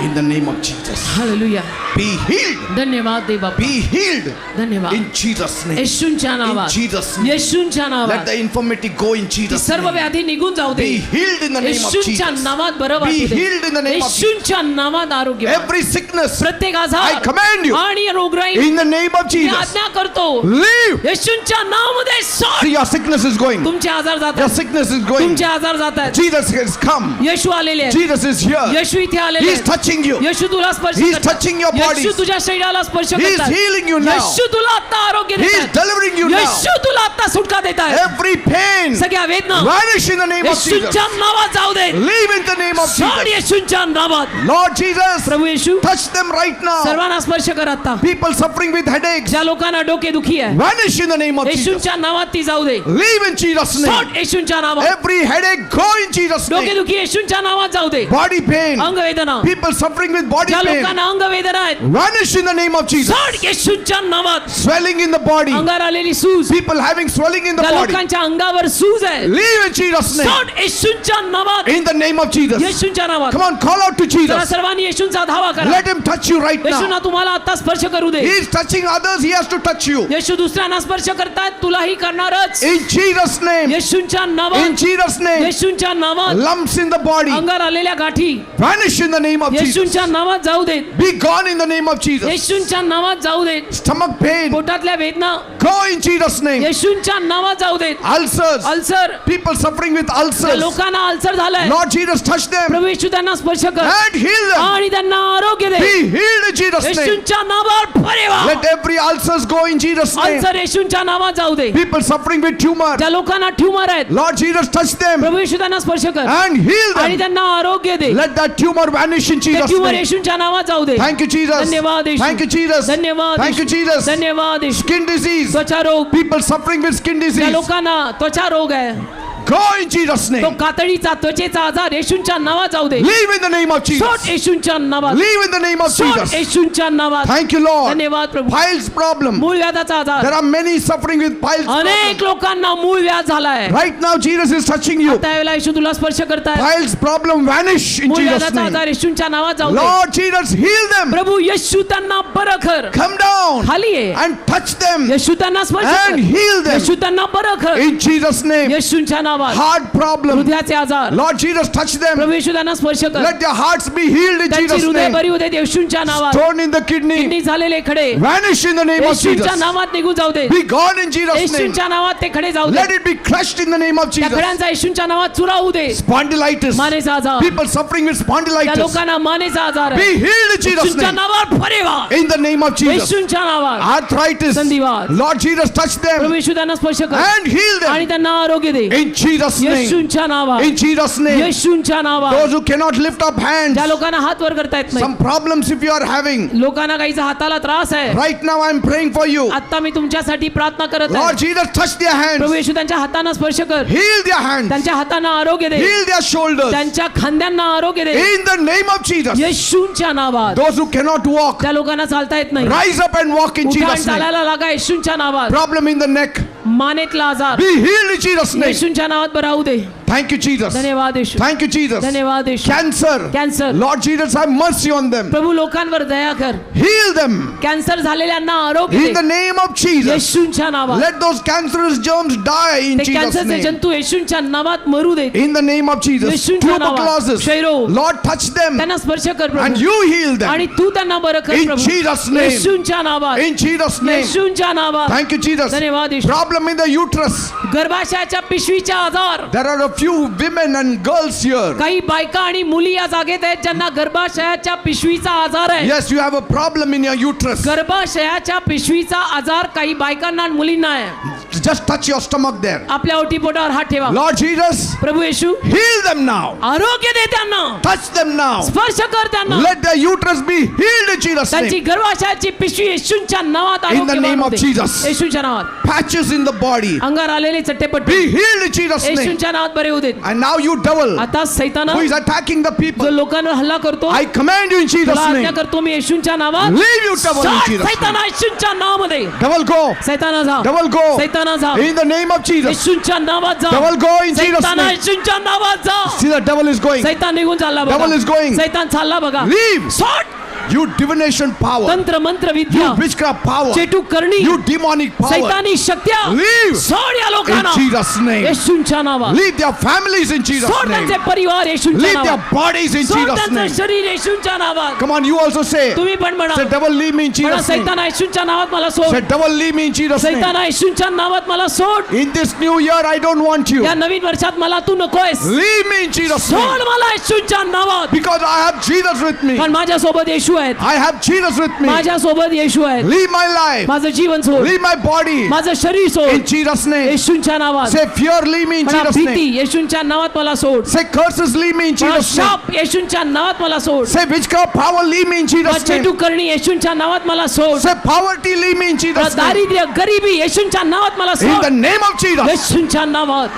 In the name of Jesus. Hallelujah. Be healed. धन्यवाद देवा, Be healed. धन्यवाद. In Jesus' name. येशूच्या नावात, In Jesus' name. येशूच्या Let नावात the infirmity go in ती Jesus' सर्व name. व्याधी निघून जाऊ दे. Be healed in the name of येशूच्या Jesus. नावात बरं Be वाटू दे. healed in the name of Jesus. येशूच्या नावात आरोग्य. Every sickness, प्रत्येक I आजार command you आणि रोगराई in the name of me Jesus. आज्ञा करतो. Leave. येशूच्या नावामध्ये सोड. See, your sickness is going. तुमचे आजार जात Your आहेत, sickness is going. तुमचे आजार जात आहेत. Jesus has come. येशू आलेले आहेत, Jesus is here. येशू इथे आलेले He is आहेत. touching you. येशू तुला स्पर्श He is करतात. touching your bodies. येशू तुझ्या शरीराला स्पर्श He is करतात. healing you now. येशू तुला आता आरोग्य He is देतात. delivering you now. येशू तुला आता सुटका देतात. Every pain सगळ्या वेदना vanish in the name of Jesus. येशूच्या नावात जाऊ दे. Leave in the name of सोड Jesus. येशूच्या नावात. Lord Jesus, प्रभू येशू touch them right now. सर्वांना स्पर्श कर आता. People suffering with headaches, ज्या लोकांना डोके दुखी आहे, vanish in the name of Jesus. येशूच्या नावात ती जाऊ दे. Leave in Jesus' name. सोड येशूच्या नावात. Every headache go in Jesus' डोके name. दुखी येशूच्या नावात जाऊ दे. Body pain, अंगवेदना, people suffering with body ज्या pain, लोकांना अंगवेदना आहेत, आहेत Vanish in the name of Jesus. सोड येशूच्या नावात. Swelling in the body. अंगावर आलेली सूज, People having swelling in the त्या body. लोकांच्या अंगावर सूज आहे, Leave in Jesus' name. सोड येशूच्या नावात. In the name of Jesus. येशूच्या नावात. Come on, call out to जरा Jesus. सर्वांनी येशूचा धावा करा. Let him touch you right येशूना now. तुम्हाला आता स्पर्श करू दे. He is touching others. He has to touch you. येशू दुसऱ्यांना स्पर्श करतात, तुलाही करणारच. In Jesus' name. येशूच्या In नावात. Jesus' name. येशूच्या नावात. Lumps in the body. अंगावर आलेल्या गाठी Vanish in the name of Jesus. येशूच्या नावात जाऊ देत. Be gone in the name of Jesus. येशूच्या नावात जाऊ देत. Stomach pain. पोटातल्या वेदना Go in Jesus' name. येशूच्या नावात जाऊ देत. Ulcers. Ulcer, People suffering with त्या ulcers. लोकांना अल्सर झालाय. Lord Jesus, touch them प्रभू येशू त्यांना स्पर्श कर and heal them. आणि त्यांना आरोग्य दे. Be healed in Jesus' name. येशूच्या नावावर बरे व्हा. Let every ulcers go in Jesus' name. Ulcer येशूच्या नावात जाऊ दे. People suffering with tumor. ज्या लोकांना ट्यूमर आहेत, Lord Jesus, touch them प्रभू येशू त्यांना स्पर्श कर and heal आणि them. त्यांना आरोग्य दे. Let that tumor vanish in ते Jesus' ट्यूमर name. येशूच्या नावात जाऊ दे. Thank you, Jesus. धन्यवाद येशू. Thank you, Jesus. धन्यवाद Thank you, येशू. Jesus. धन्यवाद येशू. Skin disease. त्वचा रोग, People suffering with skin त्या disease. लोकांना त्वचा रोग आहे, Go in Jesus' तो name. कातडीचा त्वचेचा आजार येशूच्या नावात जाऊ दे. Live in the name of सोड Jesus. येशूच्या नावात. Live in the name of सोड Jesus. येशूच्या नावात. Thank you, Lord. धन्यवाद प्रभू. Piles problem. मूळ व्याधाचा आजार, There are many suffering with piles अनेक problem. लोकांना मूळ व्याध झालाय. Right now, Jesus is touching you. त्यावेळेला येशू तुला स्पर्श करताय. Piles problem vanish in मूळ Jesus' व्याधाचा name. आजार येशूच्या नावात जाऊ दे. Lord Jesus, heal them. प्रभू येशू त्यांना बरं कर. Come down खाली ये. and touch them येशू त्यांना स्पर्श and कर. heal them येशू त्यांना बरं कर. in Jesus' name. येशूच्या नावात. Heart problem. हृदयाचे आजार, Lord Jesus, touch them. प्रभू येशू त्यांना स्पर्श कर. Let their hearts be healed in त्यांची Jesus' हृदय name. बरी होते येशूच्या नावात. Stone in the kidney kidney झालेले खडे vanish in the name of येशूच्या Jesus. नावात निघून जाऊ दे. Be gone in Jesus' name. येशूच्या नावात ते खडे जाऊ दे. Let it be crushed in the name of त्या Jesus. खड्यांचा येशूच्या नावात चुरा होऊ दे. Spondylitis. मानेचा आजार, People suffering with त्या spondylitis. लोकांना मानेचा आजार Be आहे. healed in Jesus' येशूच्या name. नावात बरे व्हा. In the name of Jesus. येशूच्या नावात. Arthritis. संधिवात. Lord Jesus, touch प्रभू them येशू त्यांना स्पर्श कर and heal आणि them त्यांना आरोग्य दे. in Jesus' name. येशूच्या नावात. In Jesus' name. येशूच्या नावात. Those who cannot lift up hands. ज्या लोकांना हात वर करता येत नाही, Some problems if you are having. लोकांना काहीचा हाताला त्रास आहे, Right now I'm praying for you. आता मी तुमच्यासाठी प्रार्थना करत Lord आहे. Jesus, touch their Prabhu hands. येशू त्यांच्या हातांना स्पर्श कर, Heal their hands. त्यांच्या हातांना आरोग्य दे, Heal their shoulders. त्यांच्या खांद्यांना आरोग्य दे. In the name of Jesus. येशूच्या नावात. Those who cannot walk. त्या लोकांना चालता येत नाही, Rise up and walk in उठा आणि Jesus' name. चालायला लागा येशूच्या नावात. Problem in the neck. मानेतला आजार Be healed in Jesus' name. येशूच्या नावात बरा होऊ दे. Thank you, Jesus. धन्यवाद येशू. Thank you, Jesus. धन्यवाद येशू. Cancer. Cancer, Lord Jesus, have mercy on them. प्रभू लोकांवर दया कर. Heal them. कॅन्सर झालेल्यांना आरोग्य In the they name of Jesus. येशूच्या नावात. Let those cancerous germs die in ते Jesus' कॅन्सरचे name. जंतू येशूच्या नावात मरू दे. In the name of Jesus. येशूच्या नावात. Tuberculosis. क्षयरोग, Lord, touch them त्यांना स्पर्श कर and Prabhu you heal them. आणि तू त्यांना बरं कर In प्रभू. Jesus' name. येशूच्या नावात. In Jesus' name. येशूच्या नावात. Thank you, Jesus. धन्यवाद येशू. Problem in the uterus. गर्भाशयाच्या पिशवीचा आजार, There are a few women and girls here. काही बायका आणि मुली या जागेत आहेत ज्यांना गर्भाशयाच्या पिशवीचा आजार आहे. Yes, you have a problem in your uterus. गर्भाशयाच्या पिशवीचा आजार काही बायकांना आणि मुलींना आहे. Just touch your stomach there. आपल्या ओटीपोटावर हात ठेवा. Lord Jesus, प्रभू येशू, heal them now. आरोग्य दे त्यांना, Touch them now. स्पर्श कर त्यांना. Let their uterus be healed in Jesus' त्यांची name. गर्भाशयाची पिशवी येशूच्या नावात In the आरोग्यवान name of होते. Jesus. येशूच्या नावात. Patches in the body. अंगावर आलेले चट्टेपट्टे Be healed in Jesus' name. येशूच्या नावात बरे होऊ देत. And now you devil आता सैताना who is attacking the जो people, लोकांवर हल्ला करतो, I command you in Jesus' तुला आज्ञा name. करतो मी येशूच्या नावात. Leave you devil in सोड Jesus' name. सैताना येशूच्या नावामध्ये. Devil go. सैताना जा, Devil go. सैताना जा, In the name of Jesus. येशूच्या नावात जा. Devil go in Jesus' सैताना name. येशूच्या नावात जा. See the devil is going. सैतान निघून चालला Devil is बघा. going. सैतान चालला बघा. Leave. सोड You divination power. तंत्र मंत्र विद्या, You witchcraft power. चेटूक करणी, You demonic power. सैतानी शक्त्या, Leave. सोड या In लोकांना Jesus' name. येशूच्या नावात. Leave their families in Jesus' सोड name. त्यांचे परिवार येशूच्या Leave their नावात. bodies in सोड Jesus' त्यांचं name. शरीर येशूच्या नावात. Come on, you also say. तुम्ही पण म्हणा, Say, devil, leave me in म्हणा Jesus' name. सैताना येशूच्या नावात मला सोड. Say, devil, leave me in Jesus' name. सैताना येशूच्या नावात मला सोड. In this new year, I don't want you. या नवीन वर्षात मला तू नकोयस. Leave me in Jesus' सोड name. मला येशूच्या नावात. Because I have Jesus with me. कारण माझ्या सोबत येशू आहेत. I have Jesus with me. माझ्या सोबत येशू आहेत. Leave my life. माझं जीवन सोड, Leave my body. माझं शरीर In सोड Jesus' name. येशूच्या नावात. Say, fear, leave me in म्हणा Jesus' भीती name. येशूच्या नावात मला सोड. Say, curses, leave me in म्हणा Jesus' name. शाप येशूच्या नावात मला सोड. Say, witchcraft power, leave me in Jesus' name. चेटूक करणी येशूच्या नावात मला सोड. Say, poverty, leave me in Jesus' name. दारिद्र्य गरिबी येशूच्या नावात मला In the सोड. name of Jesus. येशूच्या नावात.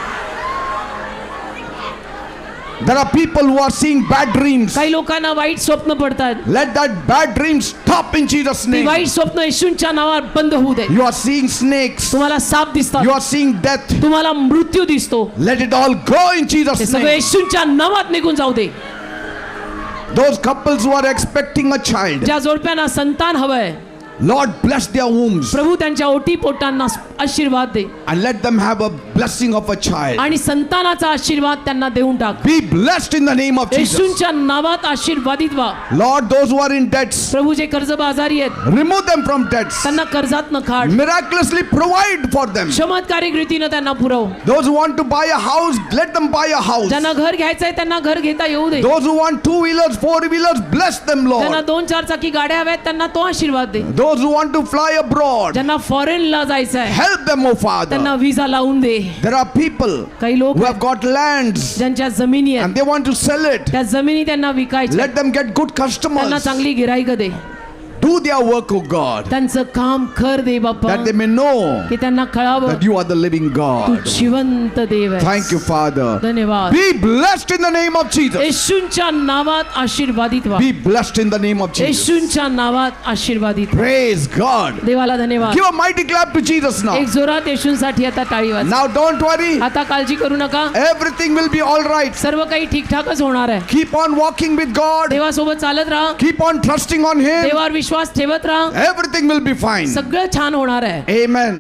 There are people who are seeing bad dreams. काही लोकांना वाईट स्वप्न पडतात. Let that bad dream stop in Jesus' ती name. वाईट स्वप्न येशूंच्या नावात बंद होऊ दे. You are seeing snakes. तुम्हाला साप दिसतात. You are seeing death. तुम्हाला मृत्यू दिसतो. Let it all go in ते Jesus' सगळं name. येशूंच्या नावात निघून जाऊ दे. Those couples who are expecting a child, ज्या जोडप्यांना संतान हवंय, Lord bless their wombs प्रभू त्यांच्या ओटी पोटांना आशीर्वाद दे and let them have a blessing of a child. आणि संतानाचा आशीर्वाद त्यांना देऊन टाक. Be blessed in the name of Jesus. येशूंच्या नावात आशीर्वादित व्हा. Lord, those who are in debts, प्रभू जे कर्जबाजारी आहेत, remove them from debts. त्यांना कर्जात न काढ. Miraculously provide for them. चमत्कारिक रीतीनं त्यांना पुरव. Those who want to buy a house, let them buy a house. ज्यांना घर घ्यायचंय त्यांना घर घेता येऊ दे. Those who want 2-wheelers, 4-wheelers, bless them, ज्यांना Lord. 2-4 चाकी गाड्या हव्यात त्यांना तो आशीर्वाद दे. Those who want to fly abroad, ज्यांना फॉरेनला जायचं आहे help them, oh त्यांना Father. विजा लावून दे. There are people काही लोक who have got lands ज्यांच्या जमिनी आहेत, and they want to sell it. त्या जमिनी त्यांना विकायच्या. Let them get good त्यांना customers. चांगली गिराईक दे. Do their work, oh God, त्यांचं काम कर दे बाप्पा, that they may know की त्यांना कळावं that you are the living Tu God. जिवंत देव आहे. Thank you, Father. धन्यवाद. Be blessed in the name of Jesus. येशूंच्या नावात आशीर्वादित व्हा. Be blessed in the name of Jesus. येशूंच्या नावात आशीर्वादित व्हा. Praise God. देवाला धन्यवाद. Give a mighty clap to Jesus now. एक जोरात येशूंसाठी आता टाळी वाजवा. Now don't worry. आता काळजी करू नका. Everything will be all right. सर्व काही ठीकठाकच होणार आहे. Keep on walking with God. देवासोबत चालत राहा. Keep on trusting on Him. देवावर विश्वास ठेवत राहा. Everything will be fine. सगळं छान होणार आहे. Amen.